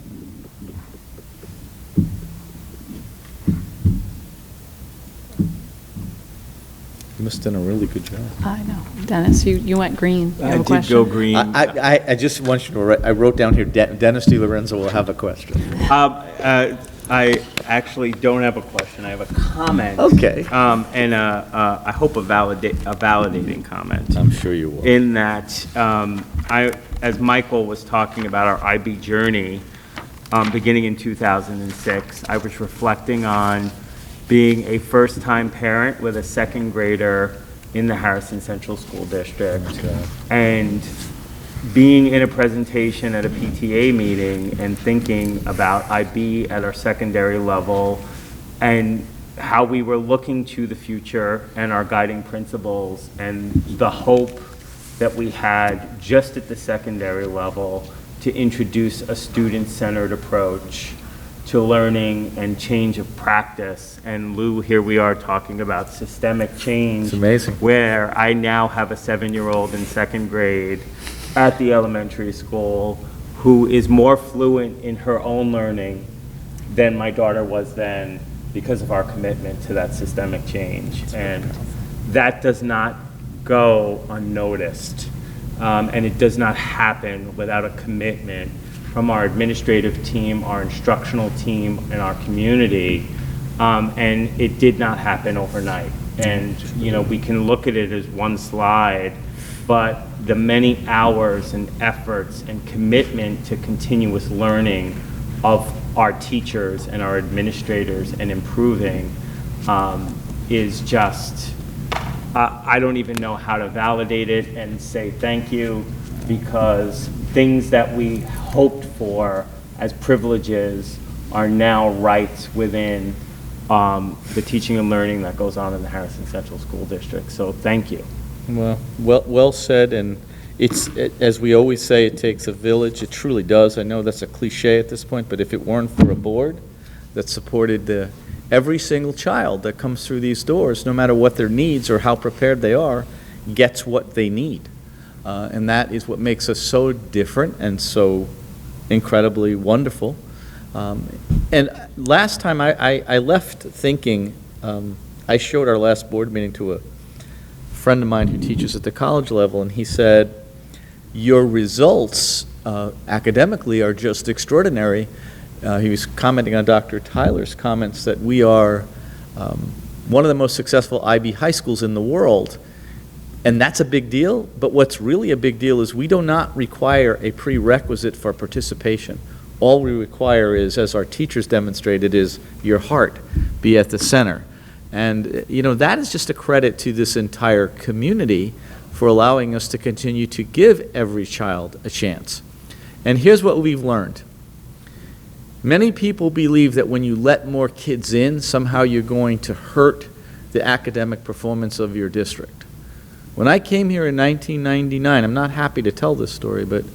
You must have done a really good job. I know. Dennis, you went green. You have a question? green. I just want you to write, I wrote down here, Dennis DiLorenzo will have a question. I actually don't have a question. I have a comment. Okay. And I hope a validating comment. I'm sure you will. In that, as Michael was talking about our IB journey, beginning in 2006, I was reflecting on being a first-time parent with a second grader in the Harrison Central School District, and being in a presentation at a PTA meeting and thinking about IB at our secondary level and how we were looking to the future and our guiding principles and the hope that we had just at the secondary level to introduce a student-centered approach to learning and change of practice. And Lou, here we are talking about systemic change. It's amazing. Where I now have a 7-year-old in second grade at the elementary school who is more fluent in her own learning than my daughter was then, because of our commitment to that systemic change. And that does not go unnoticed. And it does not happen without a commitment from our administrative team, our instructional team, and our community. And it did not happen overnight. And we can look at it as one slide, but the many hours and efforts and commitment to continuous learning of our teachers and our administrators and improving is just, I don't even know how to validate it and say thank you, because things that we hoped for as privileges are now rights within the teaching and learning that goes on in the Harrison Central School District. So thank you. Well said, and it's, as we always say, it takes a village. It truly does. I know that's a cliche at this point, but if it weren't for a board that supported every single child that comes through these doors, no matter what their needs or how prepared they are, gets what they need. And that is what makes us so different and so incredibly wonderful. And last time I left thinking, I showed our last board meeting to a friend of mine who teaches at the college level, and he said, your results academically are just extraordinary. He was commenting on Dr. Tyler's comments that we are one of the most successful IB high schools in the world. And that's a big deal, but what's really a big deal is we do not require a prerequisite for participation. All we require is, as our teachers demonstrated, is your heart be at the center. And that is just a credit to this entire community for allowing us to continue to give every child a chance. And here's what we've learned. Many people believe that when you let more kids in, somehow you're going to hurt the academic performance of your district. When I came here in 1999, I'm not happy to tell this story, but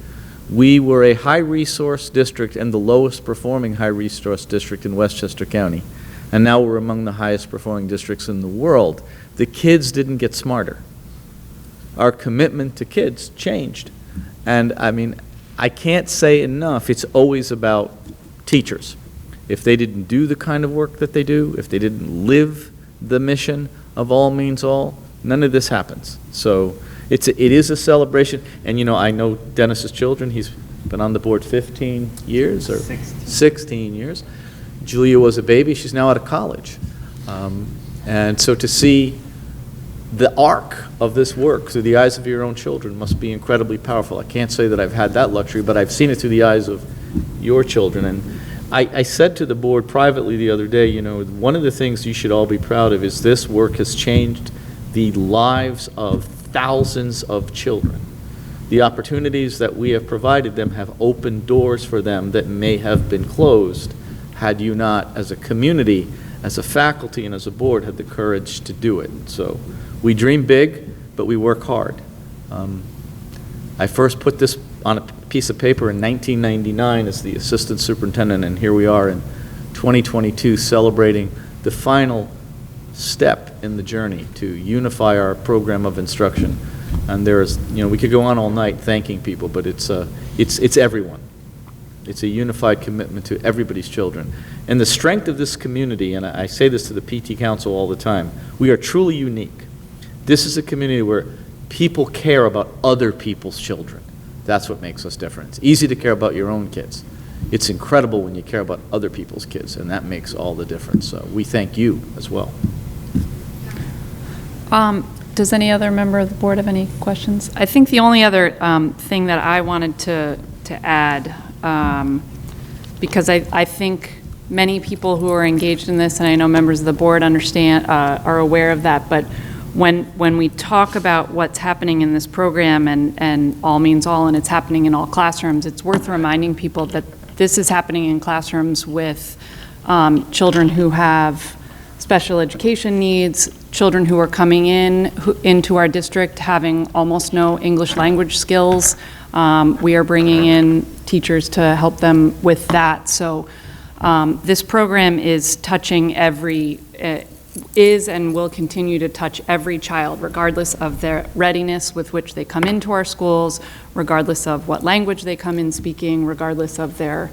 we were a high-resource district and the lowest performing high-resource district in Westchester County. And now we're among the highest performing districts in the world. The kids didn't get smarter. Our commitment to kids changed. And I mean, I can't say enough, it's always about teachers. If they didn't do the kind of work that they do, if they didn't live the mission of all means all, none of this happens. So it is a celebration. And I know Dennis's children, he's been on the board 15 years or 16 years. Julia was a baby, she's now out of college. And so to see the arc of this work through the eyes of your own children must be incredibly powerful. I can't say that I've had that luxury, but I've seen it through the eyes of your children. And I said to the board privately the other day, one of the things you should all be proud of is this work has changed the lives of thousands of children. The opportunities that we have provided them have opened doors for them that may have been closed had you not, as a community, as a faculty, and as a board, had the courage to do it. So we dream big, but we work hard. I first put this on a piece of paper in 1999 as the assistant superintendent, and here we are in 2022 celebrating the final step in the journey to unify our program of instruction. And there's, we could go on all night thanking people, but it's everyone. It's a unified commitment to everybody's children. And the strength of this community, and I say this to the PT Council all the time, we are truly unique. This is a community where people care about other people's children. That's what makes us different. It's easy to care about your own kids. It's incredible when you care about other people's kids, and that makes all the difference. So we thank you as well. Does any other member of the board have any questions? I think the only other thing that I wanted to add, because I think many people who are engaged in this, and I know members of the board are aware of that, but when we talk about what's happening in this program and all means all, and it's happening in all classrooms, it's worth reminding people that this is happening in classrooms with children who have special education needs, children who are coming into our district having almost no English language skills. We are bringing in teachers to help them with that. So this program is touching is and will continue to touch every child, regardless of their readiness with which they come into our schools, regardless of what language they come in speaking, regardless of their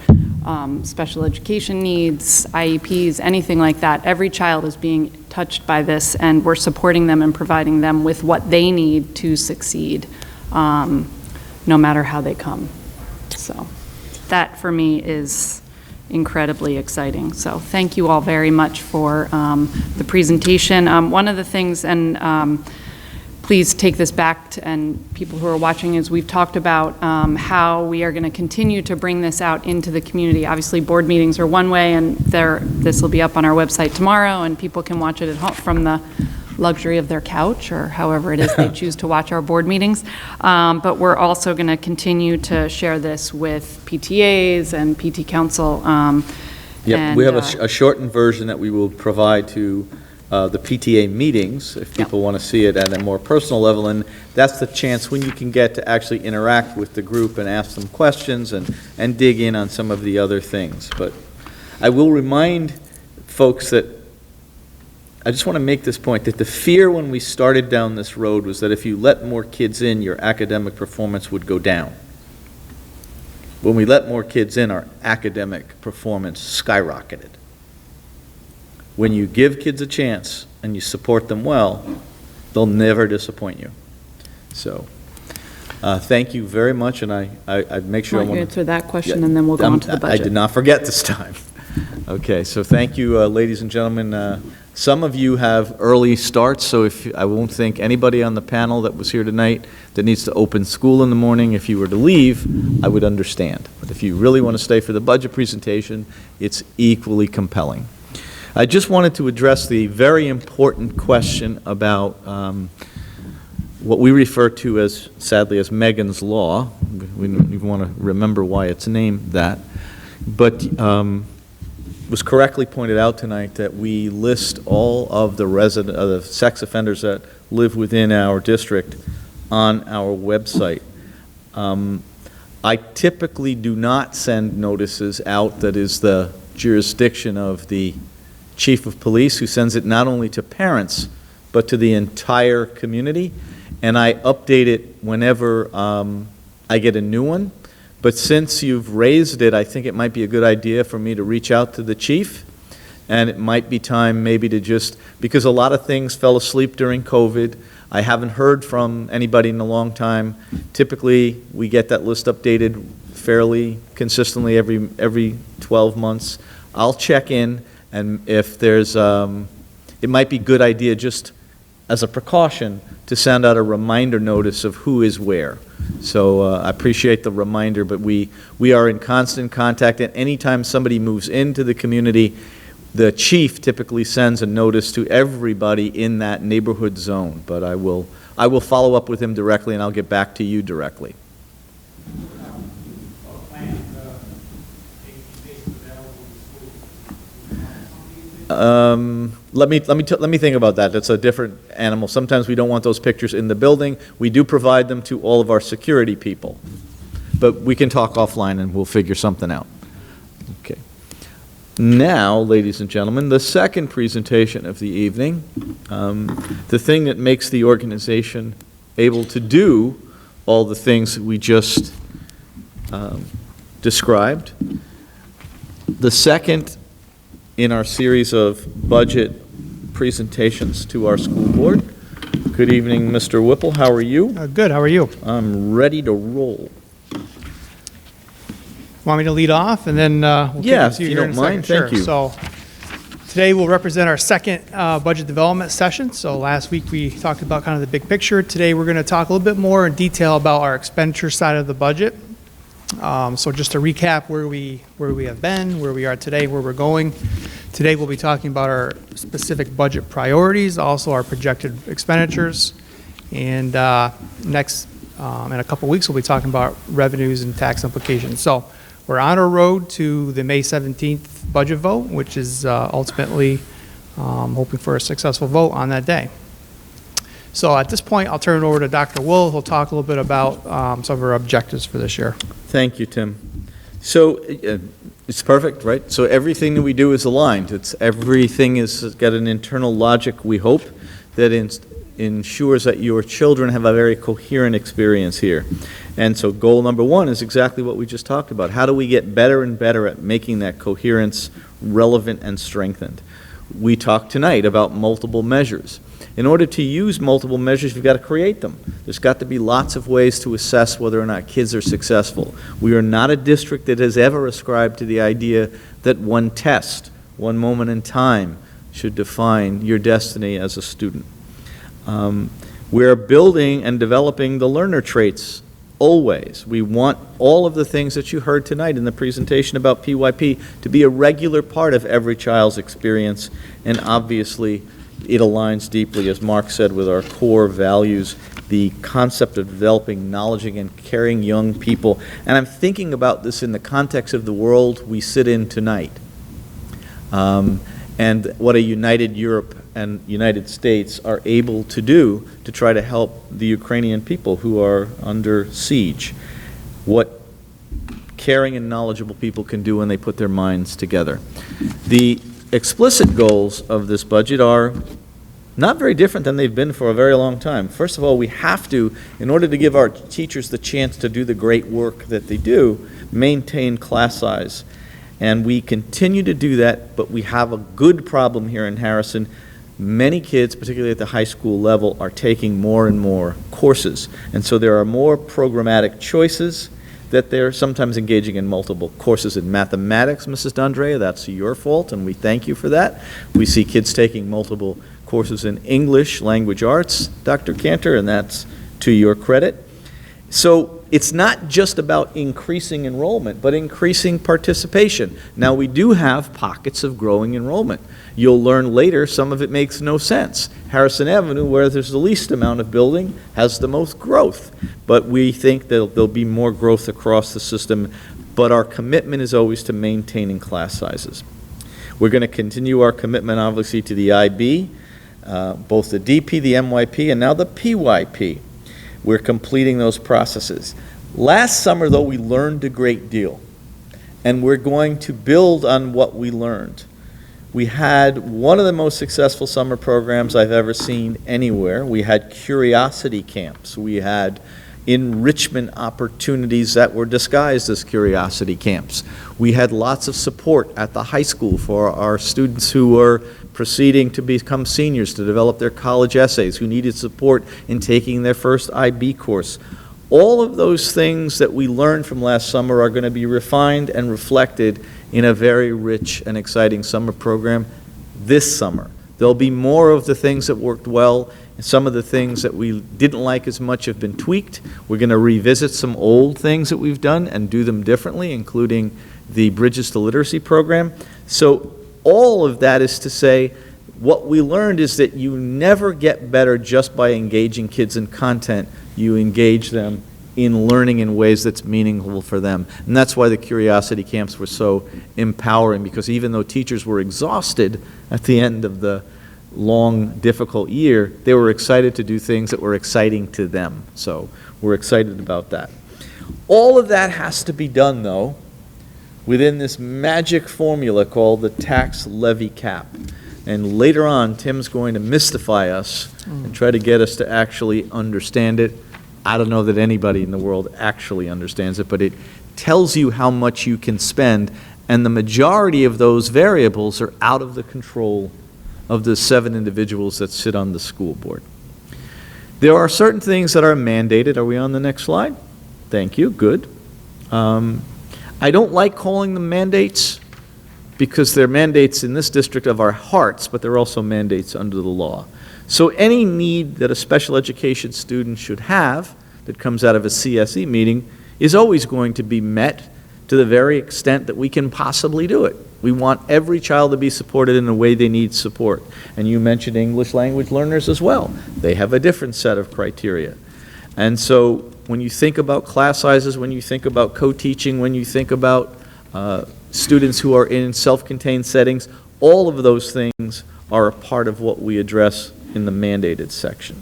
special education needs, IEPs, anything like that. Every child is being touched by this, and we're supporting them and providing them with what they need to succeed, no matter how they come. So that, for me, is incredibly exciting. So thank you all very much for the presentation. One of the things, and please take this back and people who are watching, is we've talked about how we are going to continue to bring this out into the community. Obviously, board meetings are one way, and this will be up on our website tomorrow, and people can watch it at home from the luxury of their couch or however it is they choose to watch our board meetings. But we're also going to continue to share this with PTAs and PT Council. Yep, we have a shortened version that we will provide to the PTA meetings if people want to see it at a more personal level, and that's the chance when you can get to actually interact with the group and ask them questions and dig in on some of the other things. But I will remind folks that I just want to make this point, that the fear when we started down this road was that if you let more kids in, your academic performance would go down. When we let more kids in, our academic performance skyrocketed. When you give kids a chance and you support them well, they'll never disappoint you. So, thank you very much, and I make sure I want to answer that question, and then we'll go on to the budget. I did not forget this time. Okay, so thank you, ladies and gentlemen. Some of you have early starts, so I won't thank anybody on the panel that was here tonight that needs to open school in the morning. If you were to leave, I would understand. But if you really want to stay for the budget presentation, it's equally compelling. I just wanted to address the very important question about what we refer to as, sadly, as Megan's Law. We don't even want to remember why it's named that. But was correctly pointed out tonight that we list all of the sex offenders that live within our district on our website. I typically do not send notices out that is the jurisdiction of the chief of police, who sends it not only to parents, but to the entire community. And I update it whenever I get a new one. But since you've raised it, I think it might be a good idea for me to reach out to the chief. And it might be time maybe to just, because a lot of things fell asleep during COVID. I haven't heard from anybody in a long time. Typically, we get that list updated fairly consistently every 12 months. I'll check in, and if there's, it might be a good idea just as a precaution to send out a reminder notice of who is where. So I appreciate the reminder, but we are in constant contact, and anytime somebody moves into the community, the chief typically sends a notice to everybody in that neighborhood zone. But I will follow up with him directly, and I'll get back to you directly. Let me think about that. That's a different animal. Sometimes we don't want those pictures in the building. We do provide them to all of our security people. But we can talk offline and we'll figure something out. Okay. Now, ladies and gentlemen, the second presentation of the evening, the thing that makes the organization able to do all the things that we just described. The second in our series of budget presentations to our school board. Good evening, Mr. Whipple. How are you? Good. How are you? I'm ready to roll. Want me to lead off, and then we'll Yeah, kick it to if you here in don't a mind, second? thank you. So today we'll represent our second budget development session. So last week we talked about kind of the big picture. Today we're going to talk a little bit more in detail about our expenditure side of the budget. So just to recap where we have been, where we are today, where we're going. Today we'll be talking about our specific budget priorities, also our projected expenditures. And next, in a couple weeks, we'll be talking about revenues and tax implications. So we're on our road to the May 17th budget vote, which is ultimately hoping for a successful vote on that day. So at this point, I'll turn it over to Dr. Wool, who'll talk a little bit about some of our objectives for this year. Thank you, Tim. So it's perfect, right? So everything that we do is aligned. Everything has got an internal logic, we hope, that ensures that your children have a very coherent experience here. And so goal number one is exactly what we just talked about. How do we get better and better at making that coherence relevant and strengthened? We talked tonight about multiple measures. In order to use multiple measures, you've got to create them. There's got to be lots of ways to assess whether or not kids are successful. We are not a district that has ever ascribed to the idea that one test, one moment in time, should define your destiny as a student. We're building and developing the learner traits always. We want all of the things that you heard tonight in the presentation about PYP to be a regular part of every child's experience, and obviously it aligns deeply, as Mark said, with our core values, the concept of developing knowledge and caring young people. And I'm thinking about this in the context of the world we sit in tonight, and what a united Europe and United States are able to do to try to help the Ukrainian people who are under siege. What caring and knowledgeable people can do when they put their minds together. The explicit goals of this budget are not very different than they've been for a very long time. First of all, we have to, in order to give our teachers the chance to do the great work that they do, maintain class size. And we continue to do that, but we have a good problem here in Harrison. Many kids, particularly at the high school level, are taking more and more courses. And so there are more programmatic choices that they're sometimes engaging in multiple courses in mathematics, Mrs. D'Andrea. That's your fault, and we thank you for that. We see kids taking multiple courses in English, language arts, Dr. Cantor, and that's to your credit. So it's not just about increasing enrollment, but increasing participation. Now, we do have pockets of growing enrollment. You'll learn later some of it makes no sense. Harrison Avenue, where there's the least amount of building, has the most growth. But we think that there'll be more growth across the system, but our commitment is always to maintaining class sizes. We're going to continue our commitment, obviously, to the IB, both the DP, the MYP, and now the PYP. We're completing those processes. Last summer, though, we learned a great deal, and we're going to build on what we learned. We had one of the most successful summer programs I've ever seen anywhere. We had curiosity camps. We had enrichment opportunities that were disguised as curiosity camps. We had lots of support at the high school for our students who were proceeding to become seniors to develop their college essays, who needed support in taking their first IB course. All of those things that we learned from last summer are going to be refined and reflected in a very rich and exciting summer program this summer. There'll be more of the things that worked well, and some of the things that we didn't like as much have been tweaked. We're going to revisit some old things that we've done and do them differently, including the Bridges to Literacy program. So all of that is to say, what we learned is that you never get better just by engaging kids in content. You engage them in learning in ways that's meaningful for them. And that's why the curiosity camps were so empowering, because even though teachers were exhausted at the end of the long, difficult year, they were excited to do things that were exciting to them. So we're excited about that. All of that has to be done, though, within this magic formula called the tax levy cap. And later on, Tim's going to mystify us and try to get us to actually understand it. I don't know that anybody in the world actually understands it, but it tells you how much you can spend, and the majority of those variables are out of the control of the 7 individuals that sit on the school board. There are certain things that are mandated. Are we on the next slide? Thank you, good. I don't like calling them mandates because they're mandates in this district of our hearts, but they're also mandates under the law. So any need that a special education student should have that comes out of a CSE meeting is always going to be met to the very extent that we can possibly do it. We want every child to be supported in the way they need support. And you mentioned English language learners as well. They have a different set of criteria. And so when you think about class sizes, when you think about co-teaching, when you think about students who are in self-contained settings, all of those things are a part of what we address in the mandated section.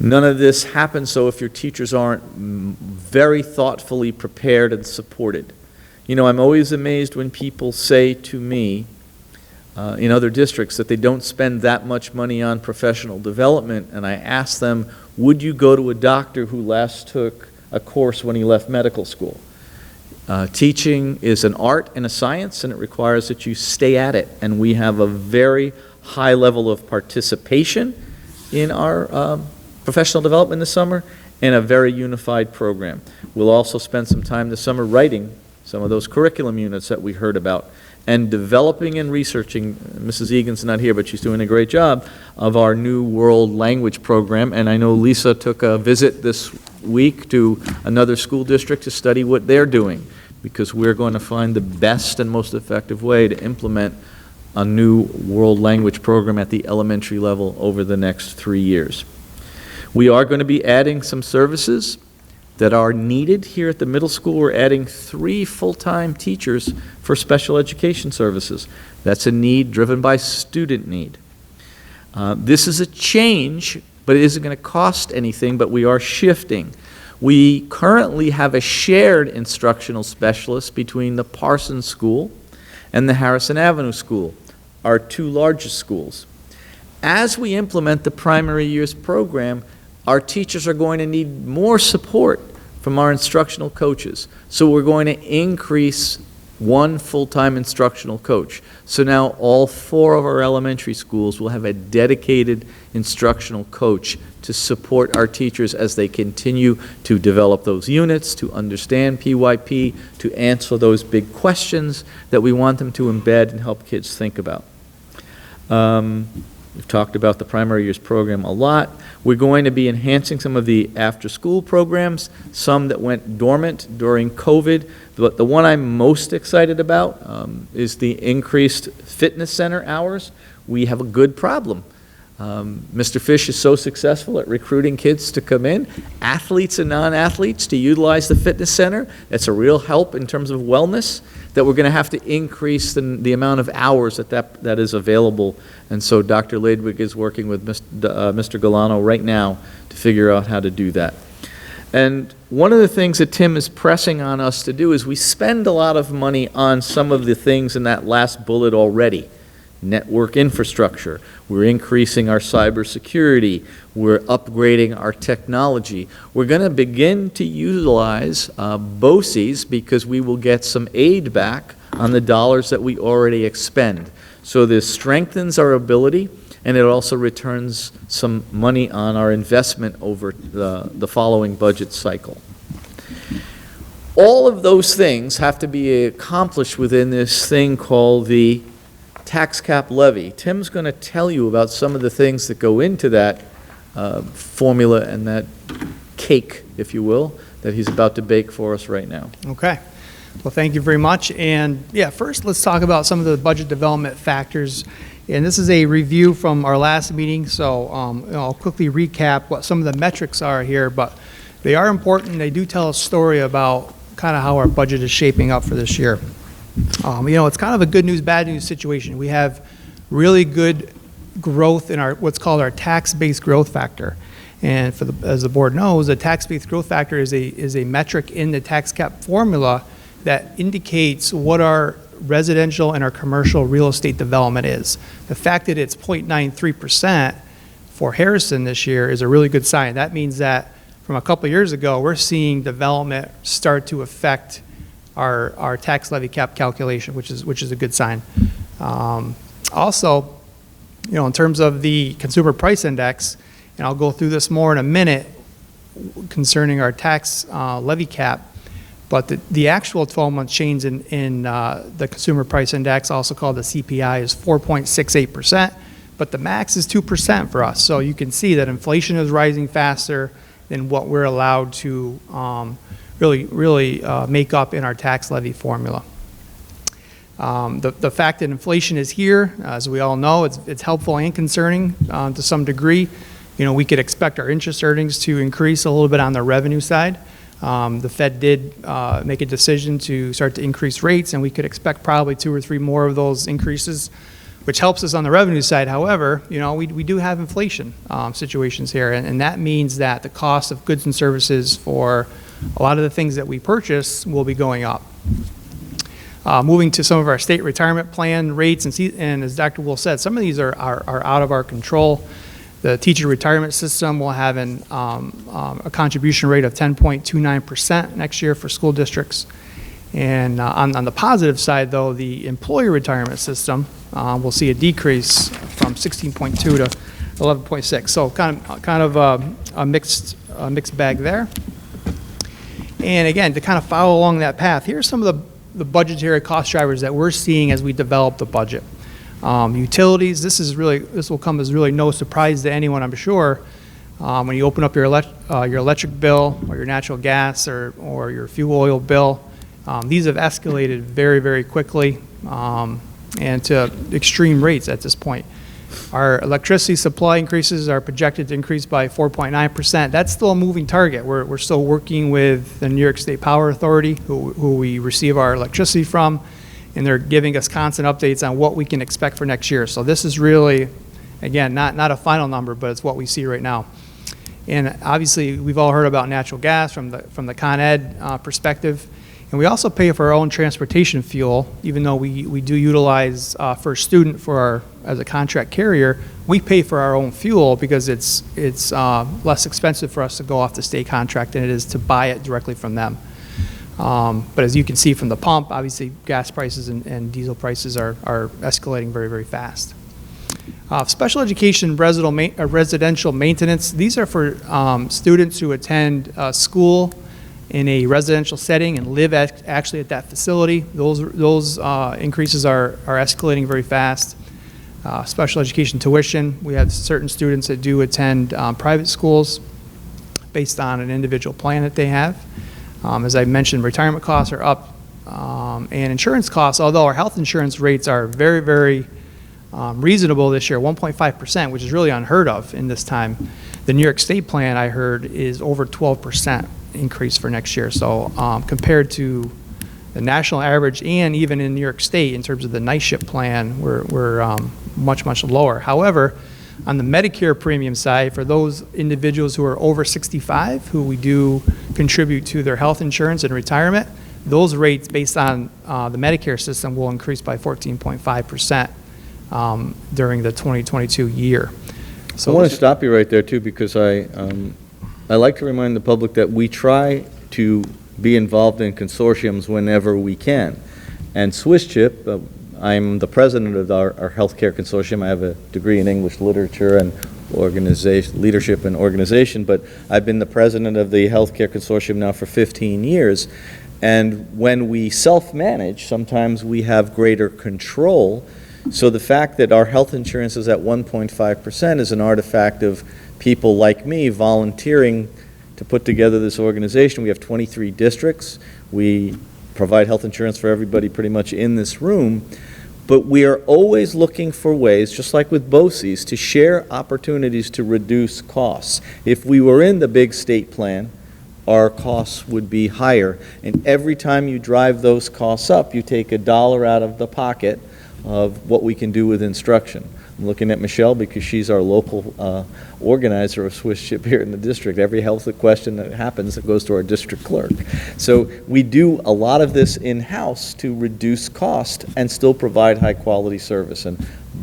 None of this happens so if your teachers aren't very thoughtfully prepared and supported. You know, I'm always amazed when people say to me in other districts that they don't spend that much money on professional development, and I ask them, would you go to a doctor who last took a course when he left medical school? Teaching is an art and a science, and it requires that you stay at it, and we have a very high level of participation in our professional development this summer, and a very unified program. We'll also spend some time this summer writing some of those curriculum units that we heard about, and developing and researching. Mrs. Egan's not here, but she's doing a great job of our new world language program, and I know Lisa took a visit this week to another school district to study what they're doing, because we're going to find the best and most effective way to implement a new world language program at the elementary level over the next 3 years. We are going to be adding some services that are needed here at the middle school. We're adding 3 full-time teachers for special education services. That's a need driven by student need. This is a change, but it isn't going to cost anything, but we are shifting. We currently have a shared instructional specialist between the Parsons School and the Harrison Avenue School, our 2 largest schools. As we implement the primary years program, our teachers are going to need more support from our instructional coaches. So we're going to increase 1 full-time instructional coach. So now all 4 of our elementary schools will have a dedicated instructional coach to support our teachers as they continue to develop those units, to understand PYP, to answer those big questions that we want them to embed and help kids think about. We've talked about the primary years program a lot. We're going to be enhancing some of the after-school programs, some that went dormant during COVID. But the one I'm most excited about is the increased fitness center hours. We have a good problem. Mr. Fish is so successful at recruiting kids to come in, athletes and non-athletes, to utilize the fitness center. That's a real help in terms of wellness, that we're going to have to increase the amount of hours that is available. And so Dr. Ladwig is working with Mr. Galano right now to figure out how to do that. And one of the things that Tim is pressing on us to do is we spend a lot of money on some of the things in that last bullet already. Network infrastructure, we're increasing our cybersecurity, we're upgrading our technology. We're going to begin to utilize BOCES because we will get some aid back on the dollars that we already expend. So this strengthens our ability, and it also returns some money on our investment over the following budget cycle. All of those things have to be accomplished within this thing called the tax cap levy. Tim's going to tell you about some of the things that go into that formula and that cake, if you will, that he's about to bake for us right now. Okay. Well, thank you very much. And yeah, first let's talk about some of the budget development factors. And this is a review from our last meeting, so I'll quickly recap what some of the metrics are here, but they are important. They do tell a story about kind of how our budget is shaping up for this year. You know, it's kind of a good news, bad news situation. We have really good growth in our, what's called our tax-based growth factor. And as the board knows, a tax-based growth factor is a metric in the tax cap formula that indicates what our residential and our commercial real estate development is. The fact that it's 0.93% for Harrison this year is a really good sign. That means that from a couple of years ago, we're seeing development start to affect our tax levy cap calculation, which is a good sign. Also, in terms of the consumer price index, and I'll go through this more in a minute concerning our tax levy cap, but the actual 12-month change in the consumer price index, also called the CPI, is 4.68%, but the max is 2% for us. So you can see that inflation is rising faster than what we're allowed to really make up in our tax levy formula. The fact that inflation is here, as we all know, it's helpful and concerning to some degree. We could expect our interest earnings to increase a little bit on the revenue side. The Fed did make a decision to start to increase rates, and we could expect probably 2 or 3 more of those increases, which helps us on the revenue side. However, we do have inflation situations here, and that means that the cost of goods and services for a lot of the things that we purchase will be going up. Moving to some of our state retirement plan rates, and as Dr. Will said, some of these are out of our control. The teacher retirement system will have a contribution rate of 10.29% next year for school districts. And on the positive side, though, the employee retirement system will see a decrease from 16.2 to 11.6. So kind of a mixed bag there. And again, to kind of follow along that path, here's some of the budgetary cost drivers that we're seeing as we develop the budget. Utilities, this will come as really no surprise to anyone, I'm sure. When you open up your electric bill or your natural gas or your fuel oil bill, these have escalated very, very quickly and to extreme rates at this point. Our electricity supply increases are projected to increase by 4.9%. That's still a moving target. We're still working with the New York State Power Authority, who we receive our electricity from, and they're giving us constant updates on what we can expect for next year. So this is really, again, not a final number, but it's what we see right now. And obviously, we've all heard about natural gas from the Con Ed perspective. And we also pay for our own transportation fuel, even though we do utilize First Student as a contract carrier. We pay for our own fuel because it's less expensive for us to go off the state contract than it is to buy it directly from them. But as you can see from the pump, obviously gas prices and diesel prices are escalating very, very fast. Special education residential maintenance, these are for students who attend school in a residential setting and live actually at that facility. Those increases are escalating very fast. Special education tuition, we have certain students that do attend private schools based on an individual plan that they have. As I mentioned, retirement costs are up, and insurance costs, although our health insurance rates are very, very reasonable this year, 1.5%, which is really unheard of in this time. The New York State plan, I heard, is over 12% increase for next year. So compared to the national average and even in New York State in terms of the night shift plan, we're much, much lower. However, on the Medicare premium side, for those individuals who are over 65, who we do contribute to their health insurance and retirement, those rates based on the Medicare system will increase by 14.5% during the 2022 year. So I want to stop you right there too, because I like to remind the public that we try to be involved in consortiums whenever we can. And SwissChip, I'm the president of our healthcare consortium. I have a degree in English literature and leadership and organization, but I've been the president of the healthcare consortium now for 15 years. And when we self-manage, sometimes we have greater control. So the fact that our health insurance is at 1.5% is an artifact of people like me volunteering to put together this organization. We have 23 districts. We provide health insurance for everybody pretty much in this room. But we are always looking for ways, just like with BOCES, to share opportunities to reduce costs. If we were in the big state plan, our costs would be higher. And every time you drive those costs up, you take $1 out of the pocket of what we can do with instruction. I'm looking at Michelle because she's our local organizer of Swiss Chip here in the district. Every health question that happens, it goes to our district clerk. So we do a lot of this in-house to reduce cost and still provide high-quality service. And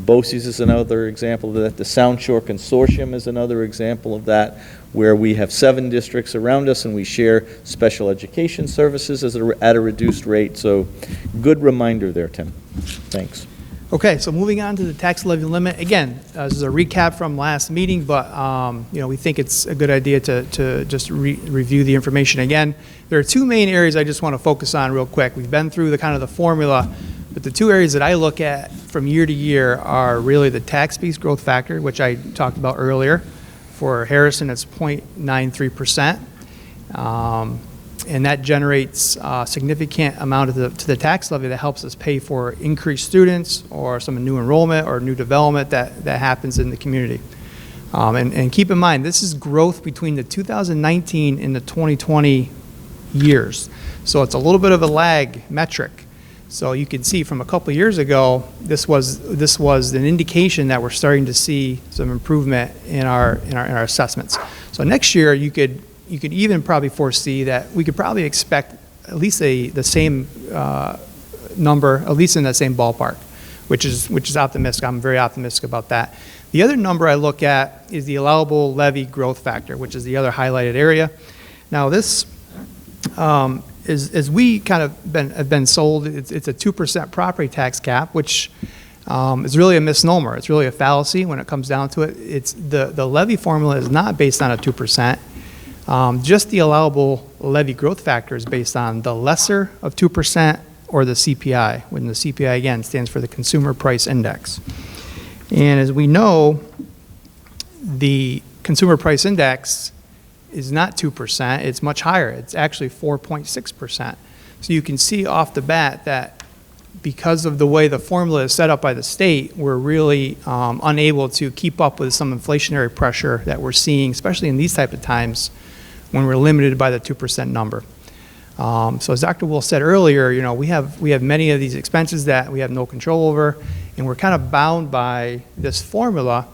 BOCES is another example of that. The Sound Shore Consortium is another example of that, where we have 7 districts around us and we share special education services at a reduced rate. So good reminder there, Tim. Thanks. Okay, so moving on to the tax levy limit. Again, this is a recap from last meeting, but we think it's a good idea to just review the information again. There are 2 main areas I just want to focus on real quick. We've been through the kind of the formula, but the 2 areas that I look at from year to year are really the tax base growth factor, which I talked about earlier. For Harrison, it's 0.93%. And that generates a significant amount to the tax levy that helps us pay for increased students or some new enrollment or new development that happens in the community. And keep in mind, this is growth between the 2019 and the 2020 years. So it's a little bit of a lag metric. So you can see from a couple of years ago, this was an indication that we're starting to see some improvement in our assessments. So next year, you could even probably foresee that we could probably expect at least the same number, at least in the same ballpark, which is optimistic. I'm very optimistic about that. The other number I look at is the allowable levy growth factor, which is the other highlighted area. Now this, as we kind of have been sold, it's a 2% property tax cap, which is really a misnomer. It's really a fallacy when it comes down to it. It's the levy formula is not based on a 2%. Just the allowable levy growth factor is based on the lesser of 2% or the CPI, when the CPI, again, stands for the Consumer Price Index. And as we know, the Consumer Price Index is not 2%, it's much higher. It's actually 4.6%. So you can see off the bat that because of the way the formula is set up by the state, we're really unable to keep up with some inflationary pressure that we're seeing, especially in these type of times when we're limited by the 2% number. So as Dr. Will said earlier, we have many of these expenses that we have no control over, and we're kind of bound by this formula,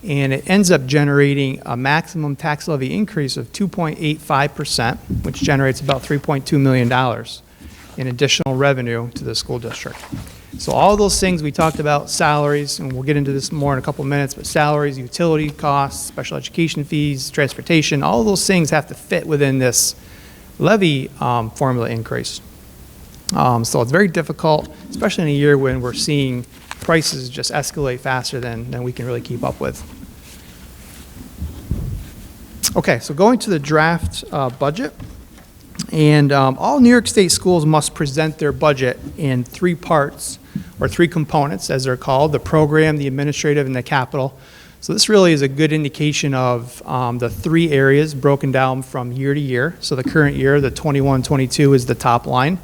and it ends up generating a maximum tax levy increase of 2.85%, which generates about $3.2 million in additional revenue to the school district. So all those things we talked about, salaries, and we'll get into this more in a couple of minutes, but salaries, utility costs, special education fees, transportation, all those things have to fit within this levy formula increase. So it's very difficult, especially in a year when we're seeing prices just escalate faster than we can really keep up with. Okay, so going to the draft budget. And all New York State schools must present their budget in 3 parts, or 3 components, as they're called: the program, the administrative, and the capital. So this really is a good indication of the 3 areas broken down from year to year. So the current year, the 21-22, is the top line.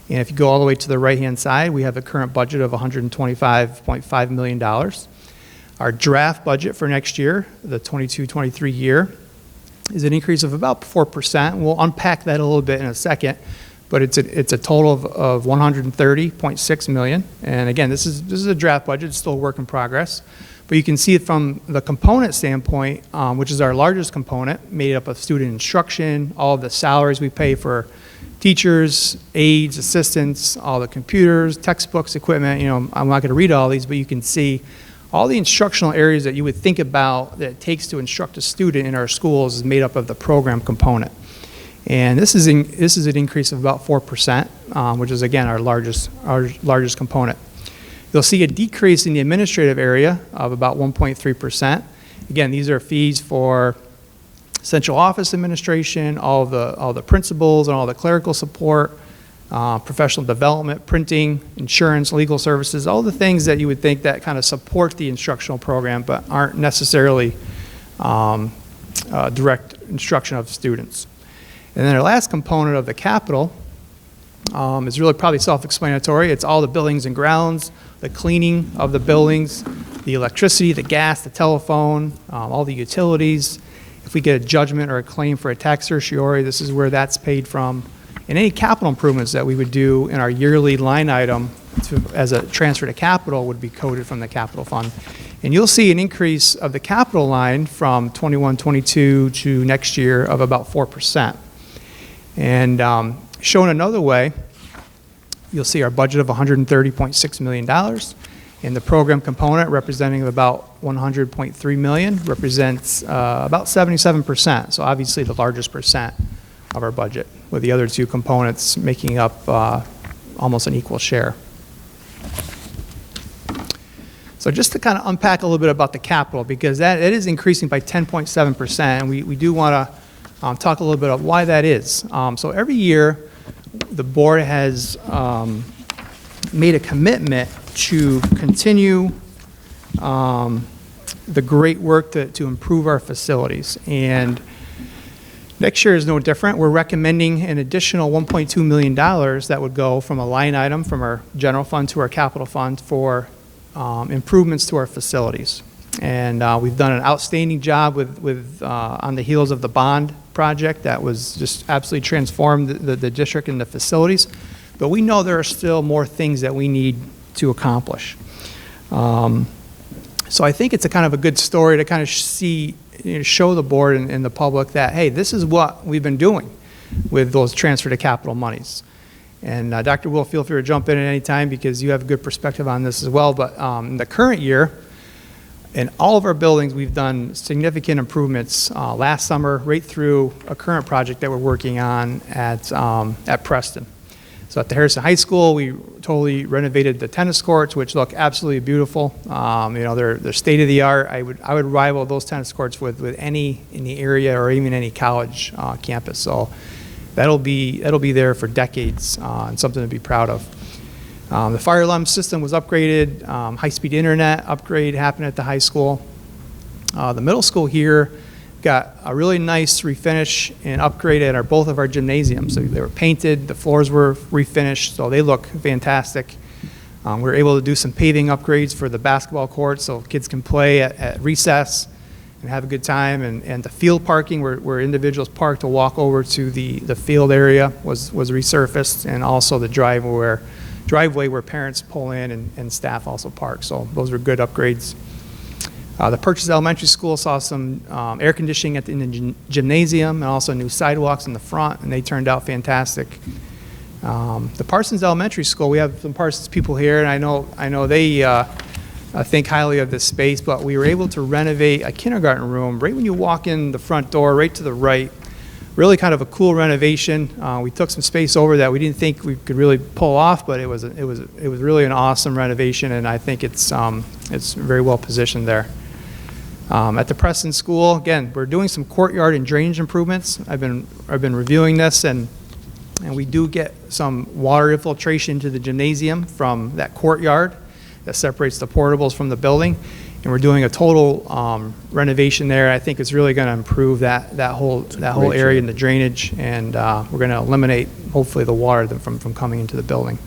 And if you go all the way to the right-hand side, we have a current budget of $125.5 million. Our draft budget for next year, the 22-23 year, is an increase of about 4%. We'll unpack that a little bit in a second, but it's a total of $130.6 million. And again, this is a draft budget. It's still a work in progress. But you can see it from the component standpoint, which is our largest component, made up of student instruction, all of the salaries we pay for teachers, aides, assistants, all the computers, textbooks, equipment. I'm not going to read all these, but you can see all the instructional areas that you would think about that it takes to instruct a student in our schools is made up of the program component. And this is an increase of about 4%, which is, again, our largest component. You'll see a decrease in the administrative area of about 1.3%. Again, these are fees for central office administration, all the principals and all the clerical support, professional development, printing, insurance, legal services, all the things that you would think that kind of support the instructional program but aren't necessarily direct instruction of students. And then our last component of the capital is really probably self-explanatory. It's all the buildings and grounds, the cleaning of the buildings, the electricity, the gas, the telephone, all the utilities. If we get a judgment or a claim for a tax certiorari, this is where that's paid from. And any capital improvements that we would do in our yearly line item as a transfer to capital would be coded from the capital fund. And you'll see an increase of the capital line from 21-22 to next year of about 4%. And shown another way, you'll see our budget of $130.6 million, and the program component representing about $100.3 million represents about 77%, so obviously the largest percent of our budget, with the other two components making up almost an equal share. So just to kind of unpack a little bit about the capital, because it is increasing by 10.7%, and we do want to talk a little bit about why that is. So every year, the board has made a commitment to continue the great work to improve our facilities. And next year is no different. We're recommending an additional $1.2 million that would go from a line item from our general fund to our capital fund for improvements to our facilities. And we've done an outstanding job with on the heels of the bond project that was just absolutely transformed the district and the facilities. But we know there are still more things that we need to accomplish. So I think it's a kind of a good story to kind of show the board and the public that, hey, this is what we've been doing with those transfer to capital monies. And Dr. Will, feel free to jump in at any time because you have a good perspective on this as well. But in the current year, in all of our buildings, we've done significant improvements last summer right through a current project that we're working on at Preston. So at the Harrison High School, we totally renovated the tennis courts, which look absolutely beautiful. They're state of the art. I would rival those tennis courts with any in the area or even any college campus. So that'll be there for decades and something to be proud of. The fire alarm system was upgraded. High-speed internet upgrade happened at the high school. The middle school here got a really nice refinish and upgrade at both of our gymnasiums. So they were painted, the floors were refinished, so they look fantastic. We were able to do some paving upgrades for the basketball courts so kids can play at recess and have a good time. And the field parking where individuals park to walk over to the field area was resurfaced, and also the driveway where parents pull in and staff also park. So those were good upgrades. The Purchase Elementary School saw some air conditioning in the gymnasium and also new sidewalks in the front, and they turned out fantastic. The Parsons Elementary School, we have some Parsons people here, and I know they think highly of this space, but we were able to renovate a kindergarten room right when you walk in the front door, right to the right. Really kind of a cool renovation. We took some space over that we didn't think we could really pull off, but it was really an awesome renovation, and I think it's very well positioned there. At the Preston School, again, we're doing some courtyard and drainage improvements. I've been reviewing this, and we do get some water infiltration into the gymnasium from that courtyard that separates the portables from the building. And we're doing a total renovation there. I think it's really going to improve that whole area and the drainage, and we're going to eliminate, hopefully, the water from coming into the building.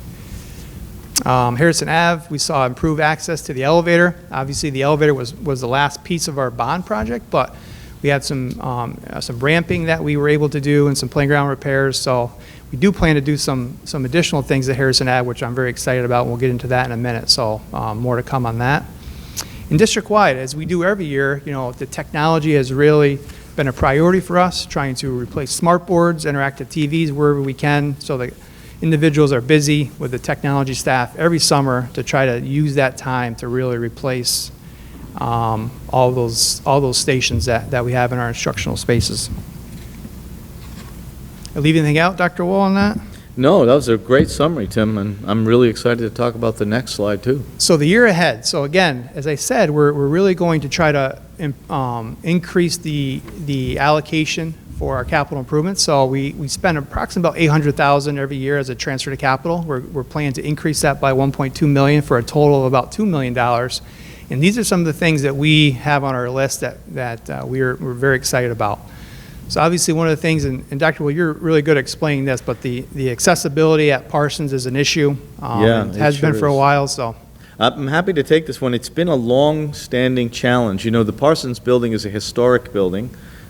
Harrison Ave, we saw improved access to the elevator. Obviously, the elevator was the last piece of our bond project, but we had some ramping that we were able to do and some playground repairs. So we do plan to do some additional things at Harrison Ave, which I'm very excited about. We'll get into that in a minute. So more to come on that. And district-wide, as we do every year, the technology has really been a priority for us, trying to replace smart boards, interactive TVs wherever we can, so that individuals are busy with the technology staff every summer to try to use that time to really replace all those stations that we have in our instructional spaces. I leave anything out, Dr. Wall, on that? No, that was a great summary, Tim, and I'm really excited to talk about the next slide, too. So the year ahead. So again, as I said, we're really going to try to increase the allocation for our capital improvements. So we spend approximately about $800,000 every year as a transfer to capital. We're planning to increase that by $1.2 million for a total of about $2 million. And these are some of the things that we have on our list that we're very excited about. So obviously one of the things, and Dr. Will, you're really good at explaining this, but the accessibility at Parsons is an issue. It has been for a while. So I'm happy to take this one. It's been a long-standing challenge. The Parsons building is a historic building.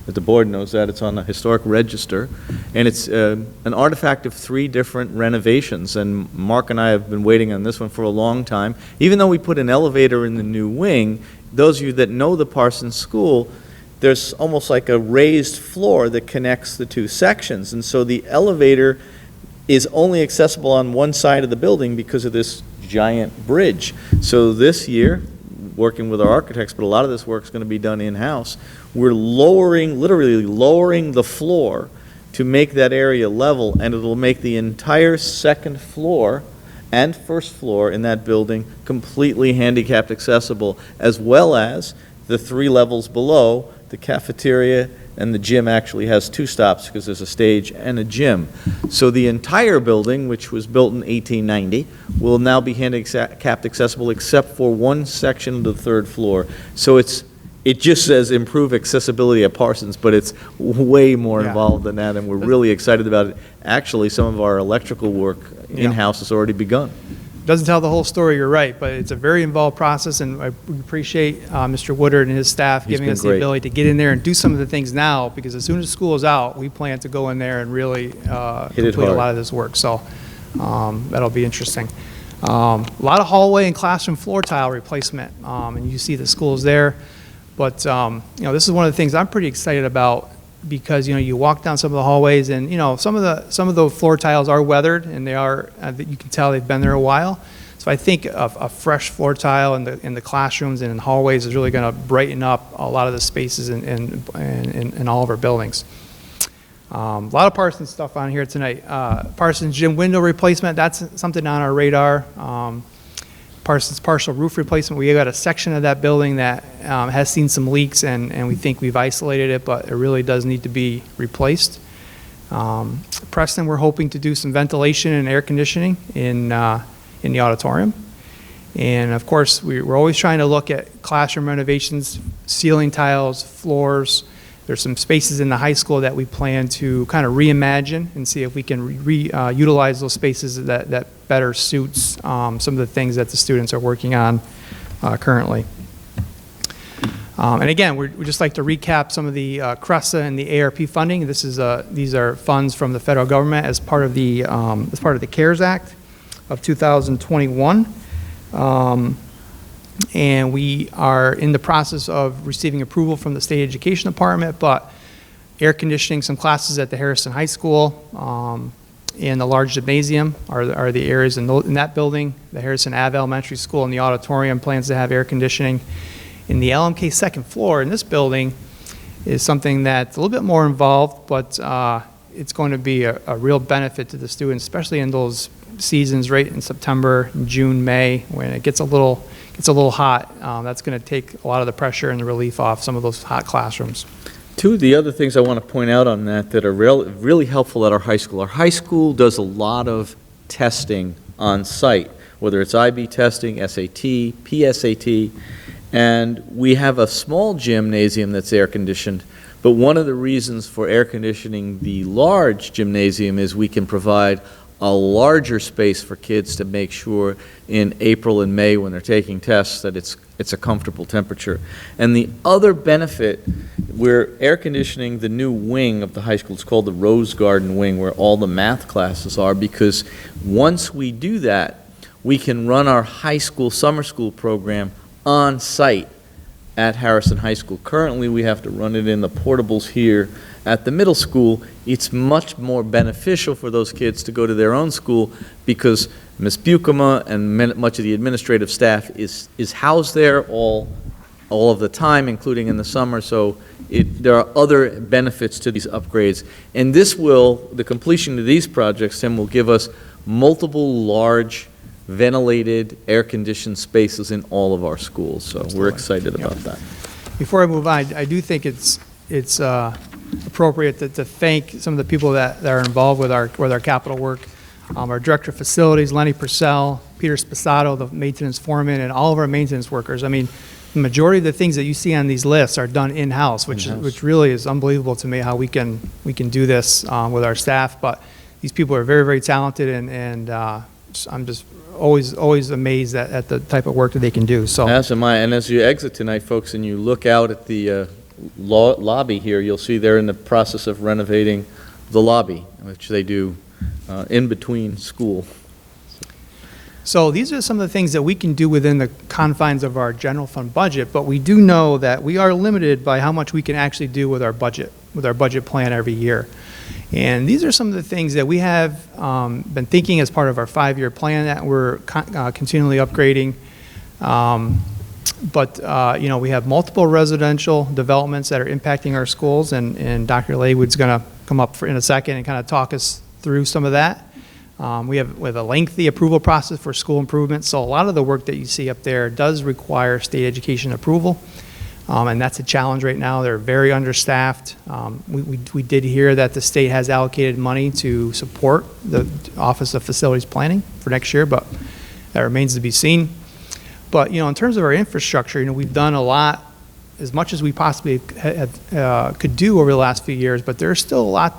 That the board knows that. It's on the historic register, and it's an artifact of 3 different renovations, and Mark and I have been waiting on this one for a long time. Even though we put an elevator in the new wing, those of you that know the Parsons School, there's almost like a raised floor that connects the two sections. And so the elevator is only accessible on one side of the building because of this giant bridge. So this year, working with our architects, but a lot of this work is going to be done in-house, we're literally lowering the floor to make that area level, and it'll make the entire second floor and first floor in that building completely handicapped accessible, as well as the 3 levels below. The cafeteria and the gym actually has 2 stops because there's a stage and a gym. So the entire building, which was built in 1890, will now be handicapped accessible except for one section of the 3rd floor. So it just says improve accessibility at Parsons, but it's way more involved than that, and we're really excited about it. Actually, some of our electrical work in-house has already begun. Doesn't tell the whole story, you're right, but it's a very involved process, and I appreciate Mr. Woodard and his staff giving us the ability to get in there and do some of the things now, because as soon as school is out, we plan to go in there and really complete a lot of this work. So that'll be interesting. A lot of hallway and classroom floor tile replacement, and you see the schools there. But this is one of the things I'm pretty excited about, because you walk down some of the hallways, and some of the floor tiles are weathered, and they are you can tell they've been there a while. So I think a fresh floor tile in the classrooms and in hallways is really going to brighten up a lot of the spaces in all of our buildings. A lot of Parsons stuff on here tonight. Parsons gym window replacement, that's something on our radar. Parsons partial roof replacement. We got a section of that building that has seen some leaks, and we think we've isolated it, but it really does need to be replaced. Preston, we're hoping to do some ventilation and air conditioning in the auditorium. And of course, we're always trying to look at classroom renovations, ceiling tiles, floors. There's some spaces in the high school that we plan to kind of reimagine and see if we can utilize those spaces that better suits some of the things that the students are working on currently. And again, we just like to recap some of the CRESA and the ARP funding. These are funds from the federal government as part of the CARES Act of 2021. And we are in the process of receiving approval from the State Education Department, but air conditioning some classes at the Harrison High School and the large gymnasium are the areas in that building. The Harrison Ave Elementary School and the auditorium plans to have air conditioning. In the LMK second floor in this building is something that's a little bit more involved, but it's going to be a real benefit to the students, especially in those seasons right in September, June, May, when it gets a little hot. That's going to take a lot of the pressure and the relief off some of those hot classrooms. Two of the other things I want to point out on that are really helpful at our high school. Our high school does a lot of testing on site, whether it's IB testing, SAT, PSAT, and we have a small gymnasium that's air conditioned. But one of the reasons for air conditioning the large gymnasium is we can provide a larger space for kids to make sure in April and May when they're taking tests that it's a comfortable temperature. And the other benefit, we're air conditioning the new wing of the high school. It's called the Rose Garden wing, where all the math classes are, because once we do that, we can run our high school summer school program on site at Harrison High School. Currently, we have to run it in the portables here at the middle school. It's much more beneficial for those kids to go to their own school because Ms. Bukema and much of the administrative staff is housed there all of the time, including in the summer. So there are other benefits to these upgrades. And the completion of these projects, Tim, will give us multiple large ventilated, air-conditioned spaces in all of our schools. So we're excited about that. Before I move on, I do think it's appropriate to thank some of the people that are involved with our capital work. Our Director of Facilities, Lenny Purcell, Peter Spasato, the maintenance foreman, and all of our maintenance workers. I mean, the majority of the things that you see on these lists are done in-house, which really is unbelievable to me how we can do this with our staff. But these people are very, very talented, and I'm just always amazed at the type of work that they can do. So as am I. And as you exit tonight, folks, and you look out at the lobby here, you'll see they're in the process of renovating the lobby, which they do in between school. So these are some of the things that we can do within the confines of our general fund budget, but we do know that we are limited by how much we can actually do with our budget plan every year. And these are some of the things that we have been thinking as part of our 5-year plan that we're continually upgrading. You know, we have multiple residential developments that are impacting our schools, and Dr. Laywood's going to come up in a second and kind of talk us through some of that. We have a lengthy approval process for school improvements, so a lot of the work that you see up there does require state education approval, and that's a challenge right now. They're very understaffed. We did hear that the state has allocated money to support the Office of Facilities Planning for next year, but that remains to be seen. But, you know, in terms of our infrastructure, you know, we've done a lot, as much as we possibly could do over the last few years, but there's still a lot